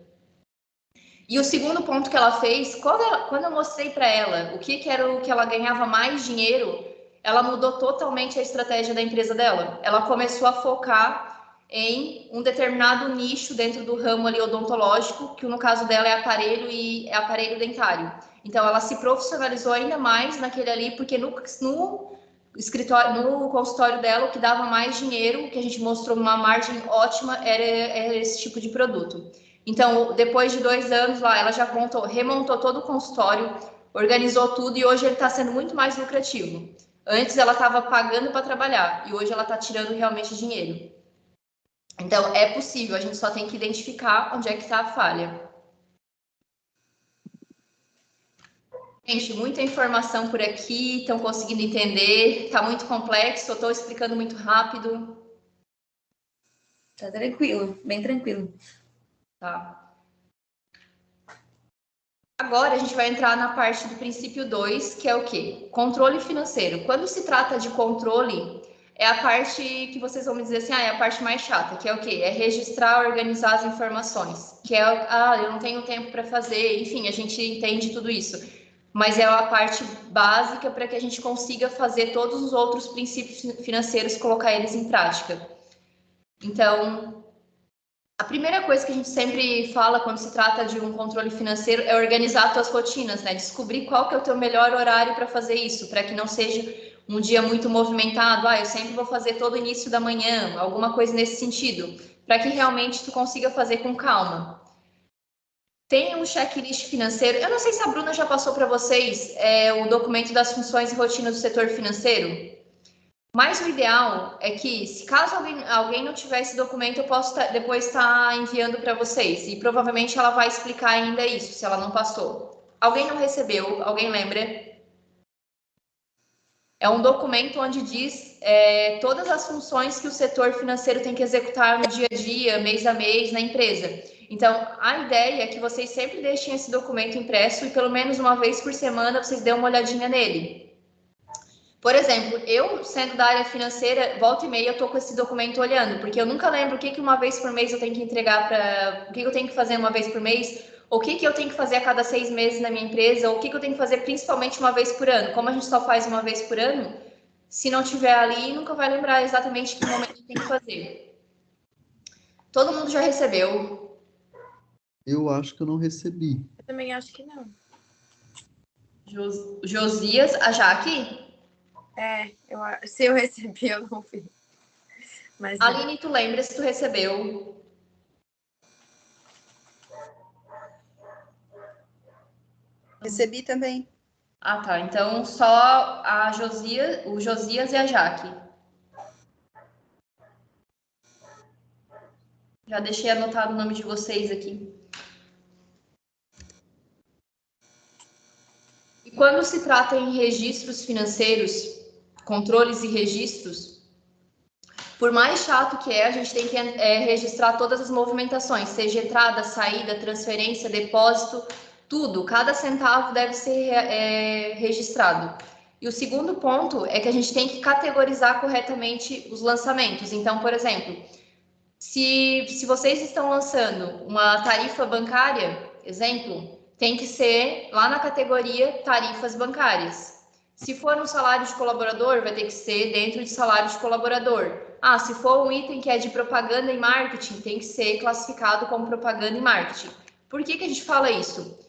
E o segundo ponto que ela fez, quando eu mostrei para ela o que era o que ela ganhava mais dinheiro, ela mudou totalmente a estratégia da empresa dela. Ela começou a focar em um determinado nicho dentro do ramo ali odontológico, que no caso dela é aparelho dentário. Então, ela se profissionalizou ainda mais naquele ali, porque no consultório dela, o que dava mais dinheiro, que a gente mostrou uma margem ótima, era esse tipo de produto. Então, depois de 2 anos lá, ela já remontou todo o consultório, organizou tudo e hoje ele está sendo muito mais lucrativo. Antes ela estava pagando para trabalhar e hoje ela está tirando realmente dinheiro. Então, é possível, a gente só tem que identificar onde é que está a falha. Gente, muita informação por aqui, estão conseguindo entender? Está muito complexo, eu estou explicando muito rápido? Tá tranquilo, bem tranquilo. Tá. Agora a gente vai entrar na parte do princípio 2, que é o quê? Controle financeiro. Quando se trata de controle, é a parte que vocês vão me dizer assim, é a parte mais chata, que é o quê? É registrar, organizar as informações. Que é, eu não tenho tempo para fazer, enfim, a gente entende tudo isso. Mas é a parte básica para que a gente consiga fazer todos os outros princípios financeiros, colocar eles em prática. Então, a primeira coisa que a gente sempre fala quando se trata de um controle financeiro é organizar as tuas rotinas, né? Descobrir qual que é o teu melhor horário para fazer isso, para que não seja um dia muito movimentado, eu sempre vou fazer todo início da manhã, alguma coisa nesse sentido, para que realmente tu consiga fazer com calma. Tem um checklist financeiro, eu não sei se a Bruna já passou para vocês o documento das funções e rotinas do setor financeiro, mas o ideal é que, se caso alguém não tiver esse documento, eu posso depois estar enviando para vocês. E provavelmente ela vai explicar ainda isso, se ela não passou. Alguém não recebeu? Alguém lembra? É um documento onde diz todas as funções que o setor financeiro tem que executar no dia a dia, mês a mês, na empresa. Então, a ideia é que vocês sempre deixem esse documento impresso e pelo menos uma vez por semana vocês dêem uma olhadinha nele. Por exemplo, eu, sendo da área financeira, volta e meia eu tô com esse documento olhando, porque eu nunca lembro o que uma vez por mês eu tenho que entregar o que eu tenho que fazer uma vez por mês, ou o que eu tenho que fazer a cada 6 meses na minha empresa, ou o que eu tenho que fazer principalmente uma vez por ano. Como a gente só faz uma vez por ano, se não tiver ali, nunca vai lembrar exatamente que momento tem que fazer. Todo mundo já recebeu? Eu acho que eu não recebi. Eu também acho que não. Josias, a Jaque? Se eu recebi, eu não vi. Mas Aline, tu lembra se tu recebeu? Recebi também. Ah, tá. Então, só o Josias e a Jaque. Já deixei anotado o nome de vocês aqui. E quando se trata em registros financeiros, controles e registros, por mais chato que a gente tem que registrar todas as movimentações, seja entrada, saída, transferência, depósito, tudo. Cada centavo deve ser registrado. E o segundo ponto é que a gente tem que categorizar corretamente os lançamentos. Então, por exemplo, se vocês estão lançando uma tarifa bancária, exemplo, tem que ser lá na categoria tarifas bancárias. Se for um salário de colaborador, vai ter que ser dentro de salário de colaborador. Se for um item que é de propaganda e marketing, tem que ser classificado como propaganda e marketing. Por que a gente fala isso?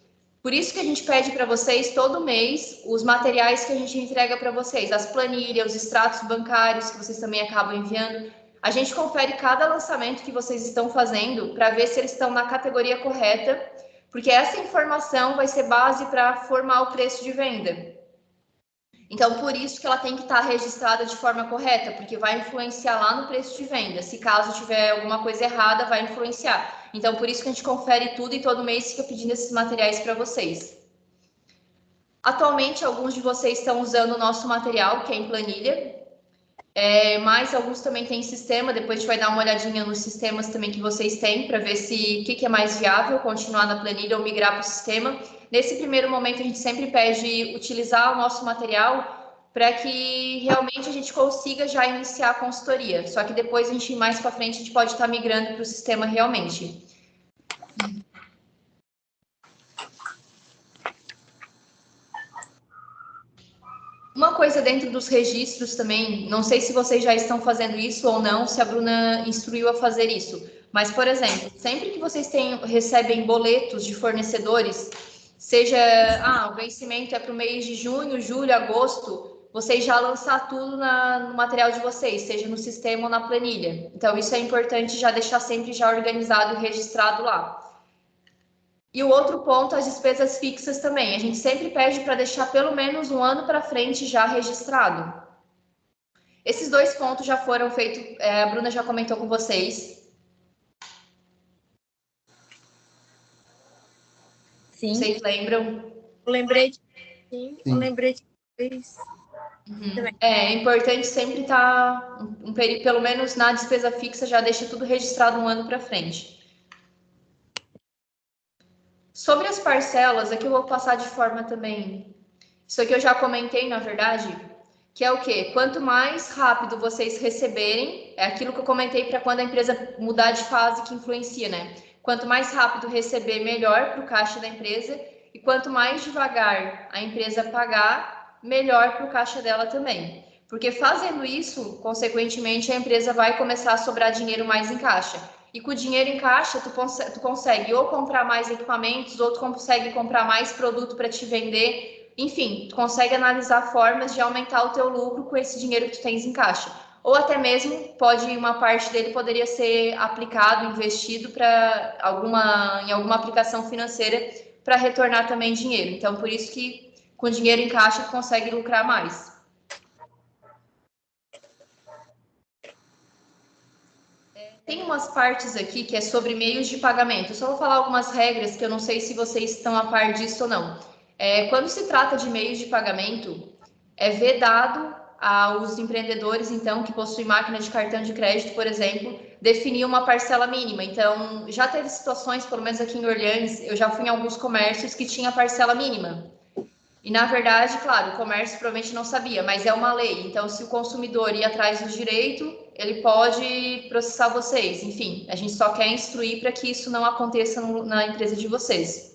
Por isso que a gente pede para vocês todo mês os materiais que a gente entrega para vocês, as planilhas, os extratos bancários que vocês também acabam enviando. A gente confere cada lançamento que vocês estão fazendo para ver se eles estão na categoria correta, porque essa informação vai ser base para formar o preço de venda. Então, por isso que ela tem que estar registrada de forma correta, porque vai influenciar lá no preço de venda. Se caso tiver alguma coisa errada, vai influenciar. Então, por isso que a gente confere tudo e todo mês fica pedindo esses materiais para vocês. Atualmente, alguns de vocês estão usando o nosso material, que é em planilha, mas alguns também têm sistema. Depois a gente vai dar uma olhadinha nos sistemas também que vocês têm, para ver se o que é mais viável, continuar na planilha ou migrar para o sistema. Nesse primeiro momento, a gente sempre pede utilizar o nosso material para que realmente a gente consiga já iniciar a consultoria. Só que depois, mais para frente, a gente pode estar migrando para o sistema realmente. Uma coisa dentro dos registros também, não sei se vocês já estão fazendo isso ou não, se a Bruna instruiu a fazer isso, mas, por exemplo, sempre que vocês recebem boletos de fornecedores, seja, o vencimento é para o mês de junho, julho, agosto, vocês já lançar tudo no material de vocês, seja no sistema ou na planilha. Então, isso é importante já deixar sempre já organizado e registrado lá. E o outro ponto, as despesas fixas também. A gente sempre pede para deixar pelo menos um ano para frente já registrado. Esses 2 pontos já foram feitos, a Bruna já comentou com vocês. Sim. Vocês lembram? Eu lembrei de... Sim, eu lembrei de vocês. É importante sempre estar, pelo menos na despesa fixa, já deixa tudo registrado um ano para frente. Sobre as parcelas, aqui eu vou passar de forma também. Isso aqui eu já comentei, na verdade, que é o quê? Quanto mais rápido vocês receberem, é aquilo que eu comentei para quando a empresa mudar de fase que influencia, né? Quanto mais rápido receber, melhor para o caixa da empresa, e quanto mais devagar a empresa pagar, melhor para o caixa dela também. Porque fazendo isso, consequentemente, a empresa vai começar a sobrar dinheiro mais em caixa. E com o dinheiro em caixa, tu consegue ou comprar mais equipamentos, ou tu consegue comprar mais produto para te vender. Enfim, tu consegue analisar formas de aumentar o teu lucro com esse dinheiro que tu tens em caixa. Ou até mesmo, uma parte dele poderia ser aplicado, investido para em alguma aplicação financeira para retornar também dinheiro. Então, por isso que com dinheiro em caixa tu consegue lucrar mais. Tem umas partes aqui que é sobre meios de pagamento. Eu só vou falar algumas regras que eu não sei se vocês estão a par disso ou não. Quando se trata de meios de pagamento, é vedado aos empreendedores, então, que possuem máquina de cartão de crédito, por exemplo, definir uma parcela mínima. Então, já teve situações, pelo menos aqui em Orleans, eu já fui em alguns comércios que tinha parcela mínima. E, na verdade, claro, o comércio provavelmente não sabia, mas é uma lei. Então, se o consumidor ir atrás do direito, ele pode processar vocês. Enfim, a gente só quer instruir para que isso não aconteça na empresa de vocês.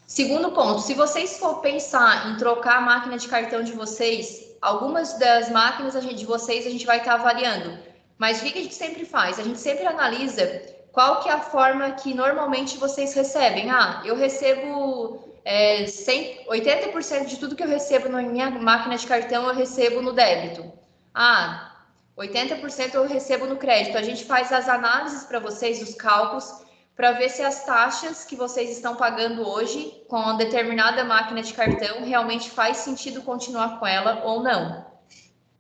Segundo ponto, se vocês for pensar em trocar a máquina de cartão de vocês, algumas das máquinas de vocês a gente vai estar avaliando. Mas o que a gente sempre faz? A gente sempre analisa qual que é a forma que normalmente vocês recebem. Eu recebo 80% de tudo que eu recebo na minha máquina de cartão eu recebo no débito. 80% eu recebo no crédito. A gente faz as análises para vocês, os cálculos, para ver se as taxas que vocês estão pagando hoje com uma determinada máquina de cartão realmente faz sentido continuar com ela ou não.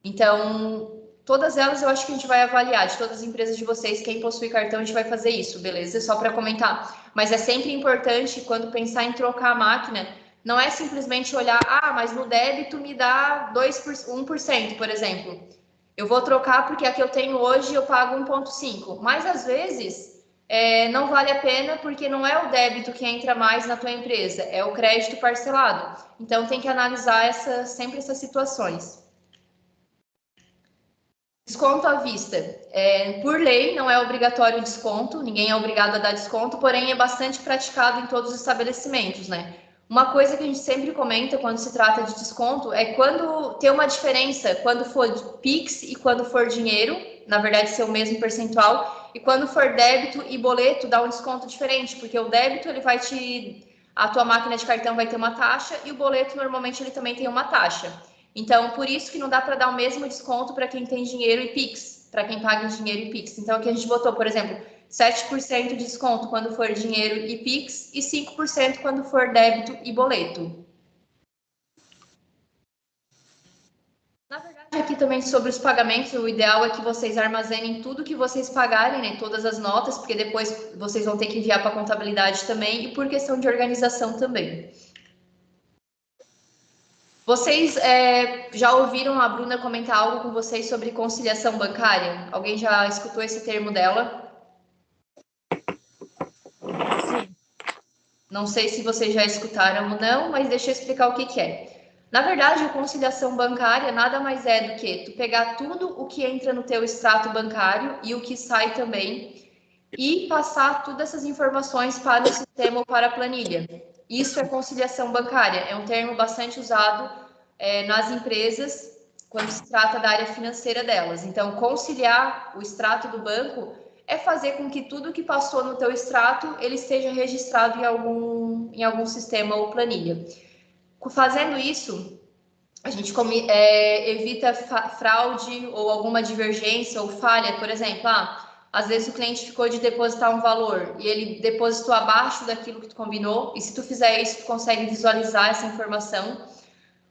Então, todas elas eu acho que a gente vai avaliar, de todas as empresas de vocês, quem possui cartão, a gente vai fazer isso, beleza? Só para comentar. Mas é sempre importante, quando pensar em trocar a máquina, não é simplesmente olhar, mas no débito me dá 1%, por exemplo. Eu vou trocar porque a que eu tenho hoje eu pago 1,5%. Mas, às vezes, não vale a pena porque não é o débito que entra mais na tua empresa, é o crédito parcelado. Então, tem que analisar sempre essas situações. Desconto à vista. Por lei, não é obrigatório desconto, ninguém é obrigado a dar desconto, porém é bastante praticado em todos os estabelecimentos, né? Uma coisa que a gente sempre comenta quando se trata de desconto é quando tem uma diferença, quando for Pix e quando for dinheiro, na verdade ser o mesmo percentual, e quando for débito e boleto dá um desconto diferente, porque o débito a tua máquina de cartão vai ter uma taxa e o boleto normalmente ele também tem uma taxa. Então, por isso que não dá para dar o mesmo desconto para quem tem dinheiro e Pix, para quem paga em dinheiro e Pix. Então, aqui a gente botou, por exemplo, 7% de desconto quando for dinheiro e Pix e 5% quando for débito e boleto. aqui também sobre os pagamentos, o ideal é que vocês armazenem tudo que vocês pagarem, né, todas as notas, porque depois vocês vão ter que enviar para a contabilidade também, e por questão de organização também. Vocês já ouviram a Bruna comentar algo com vocês sobre conciliação bancária? Alguém já escutou esse termo dela? Sim. Não sei se vocês já escutaram ou não, mas deixa eu explicar o que que é. Na verdade, a conciliação bancária nada mais é do que tu pegar tudo o que entra no teu extrato bancário e o que sai também e passar todas essas informações para o sistema ou para a planilha. Isso é conciliação bancária, é um termo bastante usado nas empresas quando se trata da área financeira delas. Então, conciliar o extrato do banco é fazer com que tudo que passou no teu extrato ele esteja registrado em algum sistema ou planilha. Fazendo isso, a gente evita fraude ou alguma divergência ou falha, por exemplo, às vezes o cliente ficou de depositar um valor e ele depositou abaixo daquilo que tu combinou, e se tu fizer isso, tu consegue visualizar essa informação.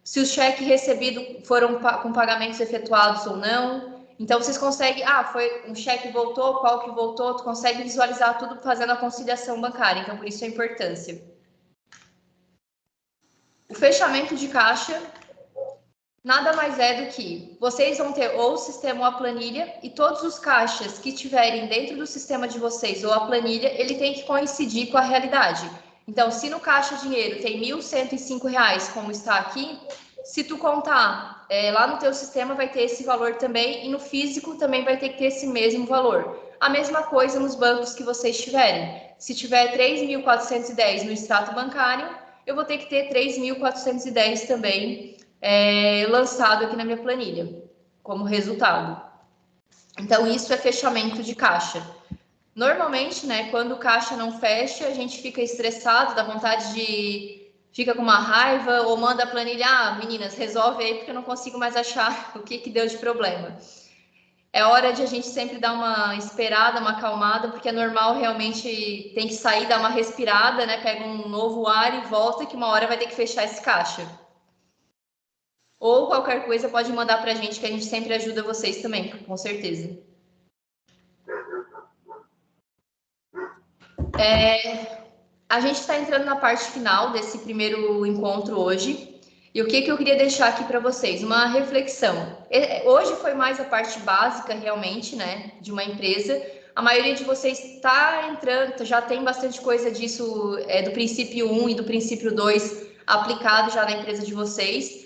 Se os cheques recebidos foram com pagamentos efetuados ou não. Então, vocês conseguem, foi um cheque voltou, qual que voltou, tu consegue visualizar tudo fazendo a conciliação bancária. Então, por isso a importância. O fechamento de caixa nada mais é do que vocês vão ter ou o sistema ou a planilha, e todos os caixas que tiverem dentro do sistema de vocês ou a planilha, ele tem que coincidir com a realidade. Então, se no caixa dinheiro tem R$ 1.105, como está aqui, se tu contar lá no teu sistema vai ter esse valor também, e no físico também vai ter que ter esse mesmo valor. A mesma coisa nos bancos que vocês tiverem. Se tiver 3.410 no extrato bancário, eu vou ter que ter 3.410 também lançado aqui na minha planilha, como resultado. Então, isso é fechamento de caixa. Normalmente, né, quando o caixa não fecha, a gente fica estressado, dá vontade fica com uma raiva, ou manda a planilha, meninas, resolve aí, porque eu não consigo mais achar o que deu de problema. É hora de a gente sempre dar uma esperada, uma acalmada, porque é normal, realmente tem que sair, dar uma respirada, né, pega um novo ar e volta, que uma hora vai ter que fechar esse caixa. Ou qualquer coisa pode mandar para a gente, que a gente sempre ajuda vocês também, com certeza. A gente está entrando na parte final desse primeiro encontro hoje. E o que eu queria deixar aqui para vocês? Uma reflexão. Hoje foi mais a parte básica, realmente, né, de uma empresa. A maioria de vocês está entrando, já tem bastante coisa disso, do princípio 1 e do princípio 2 aplicado já na empresa de vocês.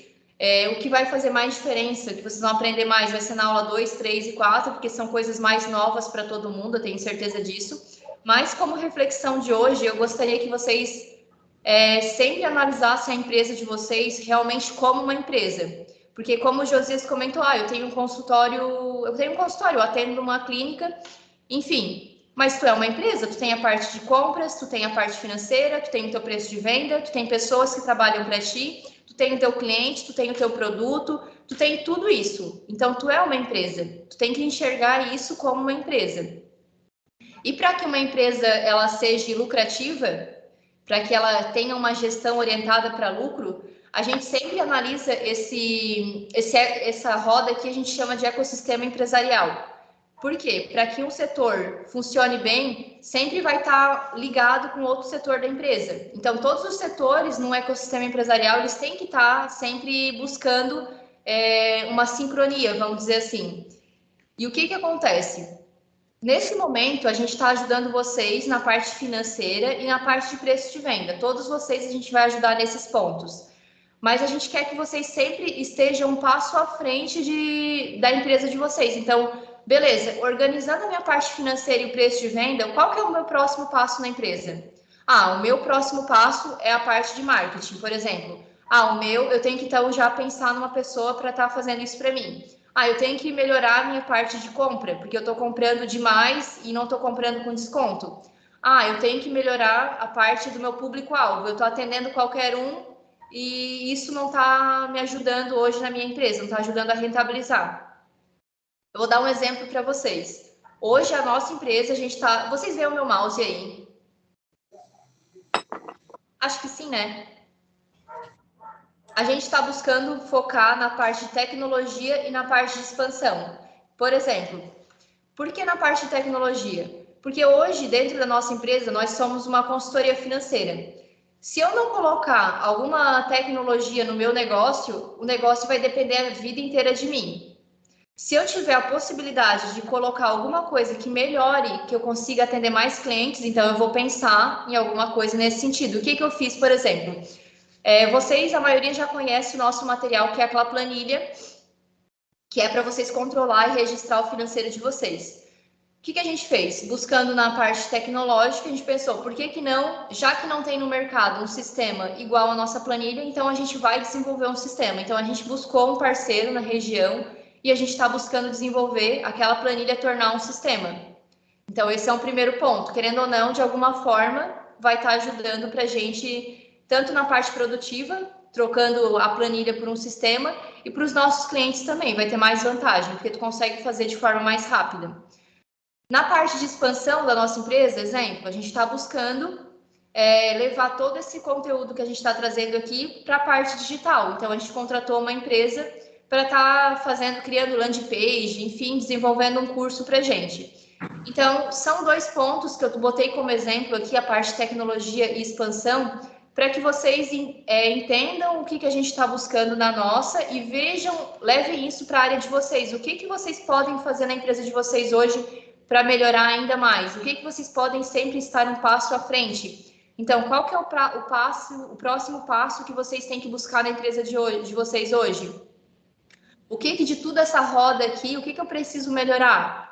O que vai fazer mais diferença, que vocês vão aprender mais, vai ser na aula 2, 3 e 4, porque são coisas mais novas para todo mundo, eu tenho certeza disso. Mas como reflexão de hoje, eu gostaria que vocês sempre analisassem a empresa de vocês realmente como uma empresa. Porque como o Josias comentou, eu tenho um consultório, eu atendo numa clínica, enfim, mas tu é uma empresa, tu tem a parte de compras, tu tem a parte financeira, tu tem o teu preço de venda, tu tem pessoas que trabalham para ti, tu tem o teu cliente, tu tem o teu produto, tu tem tudo isso. Então, tu é uma empresa, tu tem que enxergar isso como uma empresa. E para que uma empresa ela seja lucrativa, para que ela tenha uma gestão orientada para lucro, a gente sempre analisa essa roda que a gente chama de ecossistema empresarial. Por quê? Para que um setor funcione bem, sempre vai estar ligado com outro setor da empresa. Então, todos os setores no ecossistema empresarial, eles têm que estar sempre buscando uma sincronia, vamos dizer assim. E o que acontece? Nesse momento, a gente está ajudando vocês na parte financeira e na parte de preço de venda. Todos vocês a gente vai ajudar nesses pontos. Mas a gente quer que vocês sempre estejam um passo à frente da empresa de vocês. Então, beleza, organizando a minha parte financeira e o preço de venda, qual que é o meu próximo passo na empresa? O meu próximo passo é a parte de marketing, por exemplo. Eu tenho que então já pensar numa pessoa para estar fazendo isso para mim. Eu tenho que melhorar a minha parte de compra, porque eu estou comprando demais e não estou comprando com desconto. Eu tenho que melhorar a parte do meu público-alvo. Eu estou atendendo qualquer um e isso não está me ajudando hoje na minha empresa, não está ajudando a rentabilizar. Eu vou dar um exemplo para vocês. Hoje, a nossa empresa, a gente está... Vocês veem o meu mouse aí? Acho que sim, né? a gente está buscando focar na parte de tecnologia e na parte de expansão. Por exemplo, por que na parte de tecnologia? Porque hoje, dentro da nossa empresa, nós somos uma consultoria financeira. Se eu não colocar alguma tecnologia no meu negócio, o negócio vai depender a vida inteira de mim. Se eu tiver a possibilidade de colocar alguma coisa que melhore, que eu consiga atender mais clientes, então eu vou pensar em alguma coisa nesse sentido. O que eu fiz, por exemplo? Vocês, a maioria já conhece o nosso material, que é aquela planilha, que é para vocês controlar e registrar o financeiro de vocês. O que a gente fez? Buscando na parte tecnológica, a gente pensou, por que não, já que não tem no mercado um sistema igual à nossa planilha, então a gente vai desenvolver um sistema. Então a gente buscou um parceiro na região e a gente está buscando desenvolver aquela planilha, tornar um sistema. Então esse é um primeiro ponto. Querendo ou não, de alguma forma, vai estar ajudando para a gente, tanto na parte produtiva, trocando a planilha por um sistema, e para os nossos clientes também, vai ter mais vantagem, porque tu consegue fazer de forma mais rápida. Na parte de expansão da nossa empresa, exemplo, a gente está buscando levar todo esse conteúdo que a gente está trazendo aqui para a parte digital. Então, a gente contratou uma empresa para estar criando landing page, enfim, desenvolvendo um curso para a gente. Então, são 2 pontos que eu botei como exemplo aqui, a parte de tecnologia e expansão, para que vocês entendam o que a gente está buscando na nossa e levem isso para a área de vocês. O que vocês podem fazer na empresa de vocês hoje para melhorar ainda mais? O que vocês podem sempre estar um passo à frente? Então, qual que é o próximo passo que vocês têm que buscar na empresa de vocês hoje? O que de tudo essa roda aqui, o que eu preciso melhorar?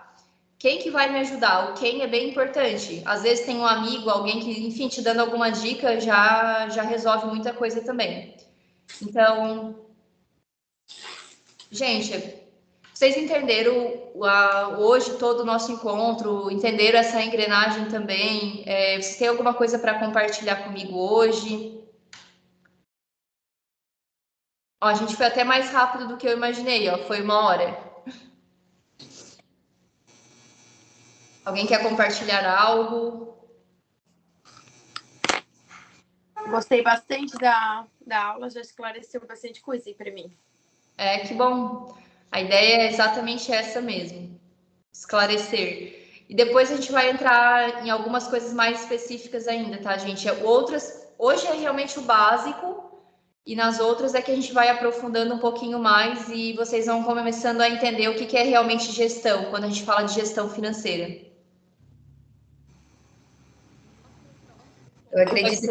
Quem que vai me ajudar? O quem é bem importante. Às vezes tem um amigo, alguém que, enfim, te dando alguma dica, já resolve muita coisa também. Então, gente, vocês entenderam hoje todo o nosso encontro, entenderam essa engrenagem também? Vocês têm alguma coisa para compartilhar comigo hoje? Ó, a gente foi até mais rápido do que eu imaginei, ó, foi 1 hora. Alguém quer compartilhar algo? Gostei bastante da aula, já esclareceu bastante coisa aí para mim. Que bom. A ideia é exatamente essa mesmo, esclarecer. E depois a gente vai entrar em algumas coisas mais específicas ainda, tá, gente? Hoje é realmente o básico, e nas outras é que a gente vai aprofundando um pouquinho mais e vocês vão começando a entender o que é realmente gestão, quando a gente fala de gestão financeira. Eu acredito.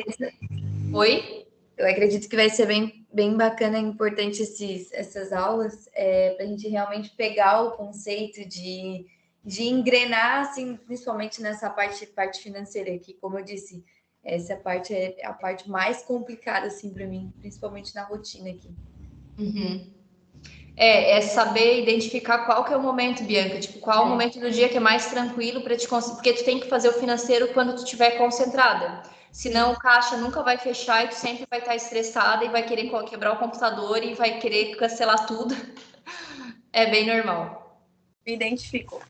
Oi? Eu acredito que vai ser bem bacana e importante essas aulas, para a gente realmente pegar o conceito de engrenar, assim, principalmente nessa parte financeira, que, como eu disse, essa parte é a parte mais complicada, assim, para mim, principalmente na rotina aqui. Uhum. É saber identificar qual que é o momento, Bianca, tipo, qual o momento do dia que é mais tranquilo para te conseguir, porque tu tem que fazer o financeiro quando tu estiver concentrada. Senão o caixa nunca vai fechar e tu sempre vai estar estressada e vai querer quebrar o computador e vai querer cancelar tudo. É bem normal. Me identifico.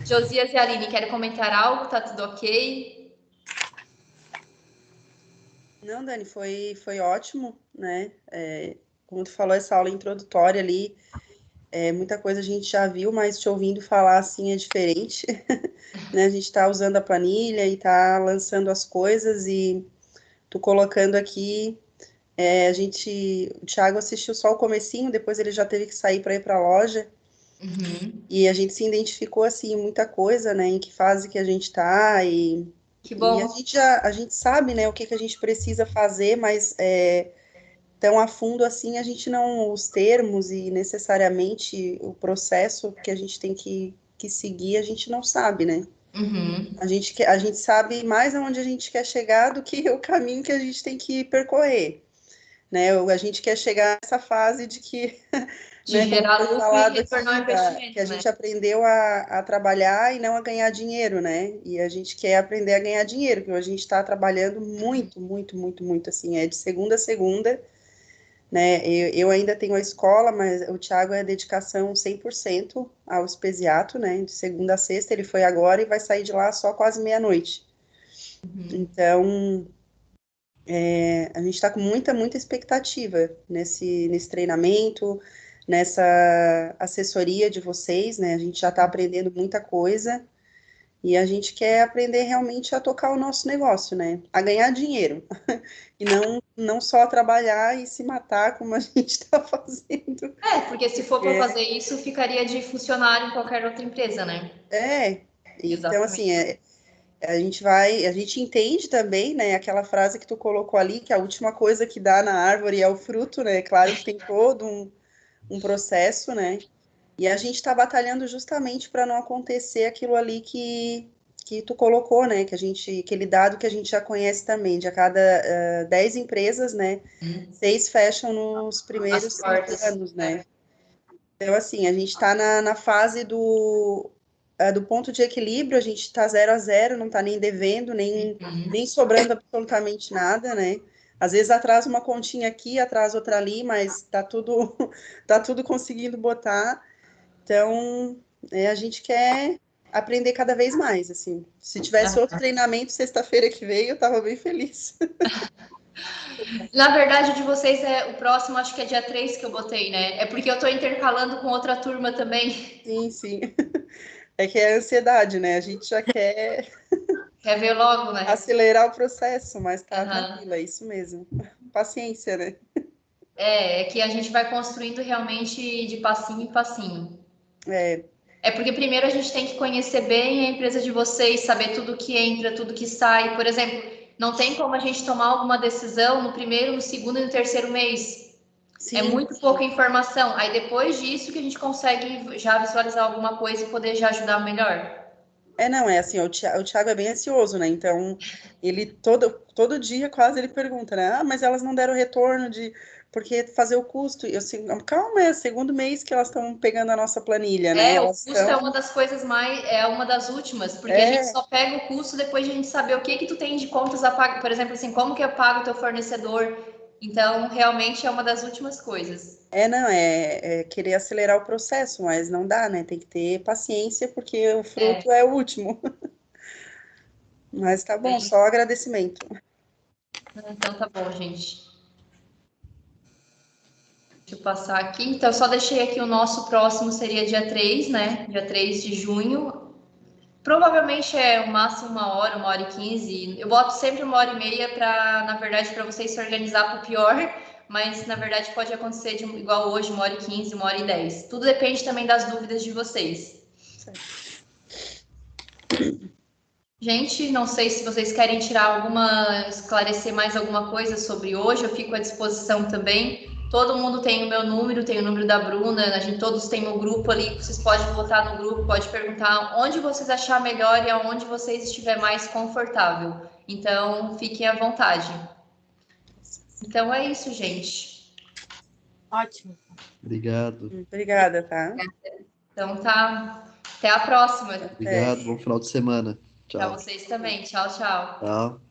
Josias e Aline, querem comentar algo? Tá tudo ok? Não, Dani, foi ótimo, né? Como tu falou, essa aula introdutória ali, muita coisa a gente já viu, mas te ouvindo falar assim é diferente, né? A gente está usando a planilha e está lançando as coisas e tu colocando aqui, o Thiago assistiu só o comecinho, depois ele já teve que sair para ir para a loja, e a gente se identificou assim em muita coisa, né? Em que fase que a gente está Que bom. E a gente sabe, né, o que a gente precisa fazer, mas tão a fundo assim, a gente não, os termos e necessariamente o processo que a gente tem que seguir, a gente não sabe, né? A gente sabe mais aonde a gente quer chegar do que o caminho que a gente tem que percorrer, né? A gente quer chegar nessa fase de que de gerar lucro e retornar aqui, investimento, que a gente aprendeu a trabalhar e não a ganhar dinheiro, né? E a gente quer aprender a ganhar dinheiro, porque a gente está trabalhando muito, muito, muito, muito, assim, de segunda a segunda, né? Eu ainda tenho a escola, mas o Thiago é dedicação 100% ao Espesiato, né? De segunda a sexta, ele foi agora e vai sair de lá só quase meia-noite. Então, A gente está com muita expectativa nesse treinamento, nessa assessoria de vocês, né? A gente já está aprendendo muita coisa e a gente quer aprender realmente a tocar o nosso negócio, né? A ganhar dinheiro e não só trabalhar e se matar como a gente está fazendo. Porque se for para fazer isso, ficaria de funcionário em qualquer outra empresa, né? Então, assim, a gente entende também, né, aquela frase que tu colocou ali, que a última coisa que dá na árvore é o fruto, né? Claro que tem todo um processo, né? E a gente está batalhando justamente para não acontecer aquilo ali que tu colocou, né? Aquele dado que a gente já conhece também, de a cada 10 empresas, né? 6 fecham nos primeiros 5 anos, né? Então, assim, a gente está na fase do ponto de equilíbrio, a gente está 0 a 0, não está nem devendo, nem sobrando absolutamente nada, né? Às vezes atrasa uma continha aqui, atrasa outra ali, mas tá tudo conseguindo botar. Então, a gente quer aprender cada vez mais, assim. Se tivesse outro treinamento sexta-feira que veio, eu estava bem feliz. Na verdade, de vocês, o próximo acho que é dia 3 que eu botei, né? É porque eu estou intercalando com outra turma também. Sim. É que é a ansiedade, né? A gente já quer Quer ver logo, né? acelerar o processo, mas tá tranquilo, é isso mesmo. Paciência, né? É que a gente vai construindo realmente de passinho em passinho. É porque primeiro a gente tem que conhecer bem a empresa de vocês, saber tudo que entra, tudo que sai. Por exemplo, não tem como a gente tomar alguma decisão no primeiro, no segundo e no terceiro mês. Sim. É muito pouca informação. Aí depois disso que a gente consegue já visualizar alguma coisa e poder já ajudar melhor. Não, é assim, o Thiago é bem ansioso, né? Então, ele todo dia quase ele pergunta, né? Ah, mas elas não deram retorno porque fazer o custo. Eu assim, calma, é o segundo mês que elas estão pegando a nossa planilha, né? O custo é uma das coisas uma das últimas, porque a gente só pega o custo depois de a gente saber o que tu tem de contas a pagar. Por exemplo, assim, como que eu pago o teu fornecedor? Então, realmente é uma das últimas coisas. Não, é querer acelerar o processo, mas não dá, né? Tem que ter paciência, porque o fruto é o último. Mas tá bom, só agradecimento. Então tá bom, gente. Deixa eu passar aqui. Então, eu só deixei aqui o nosso próximo seria dia 3, né? Dia 3 de junho. Provavelmente é o máximo 1 hora e 15. Eu boto sempre 1 hora e meia na verdade, para vocês se organizar para o pior, mas na verdade pode acontecer igual hoje, 1 hora e 15, 1 hora e 10. Tudo depende também das dúvidas de vocês. Gente, não sei se vocês querem esclarecer mais alguma coisa sobre hoje, eu fico à disposição também. Todo mundo tem o meu número, tem o número da Bruna, a gente todos tem o grupo ali, vocês podem votar no grupo, pode perguntar onde vocês achar melhor e aonde vocês estiver mais confortável. Então, fiquem à vontade. Então é isso, gente. Ótimo. Obrigado. Obrigada, tá? Então tá. Até a próxima. Obrigado, bom final de semana. Tchau. Para vocês também. Tchau, tchau. Tchau.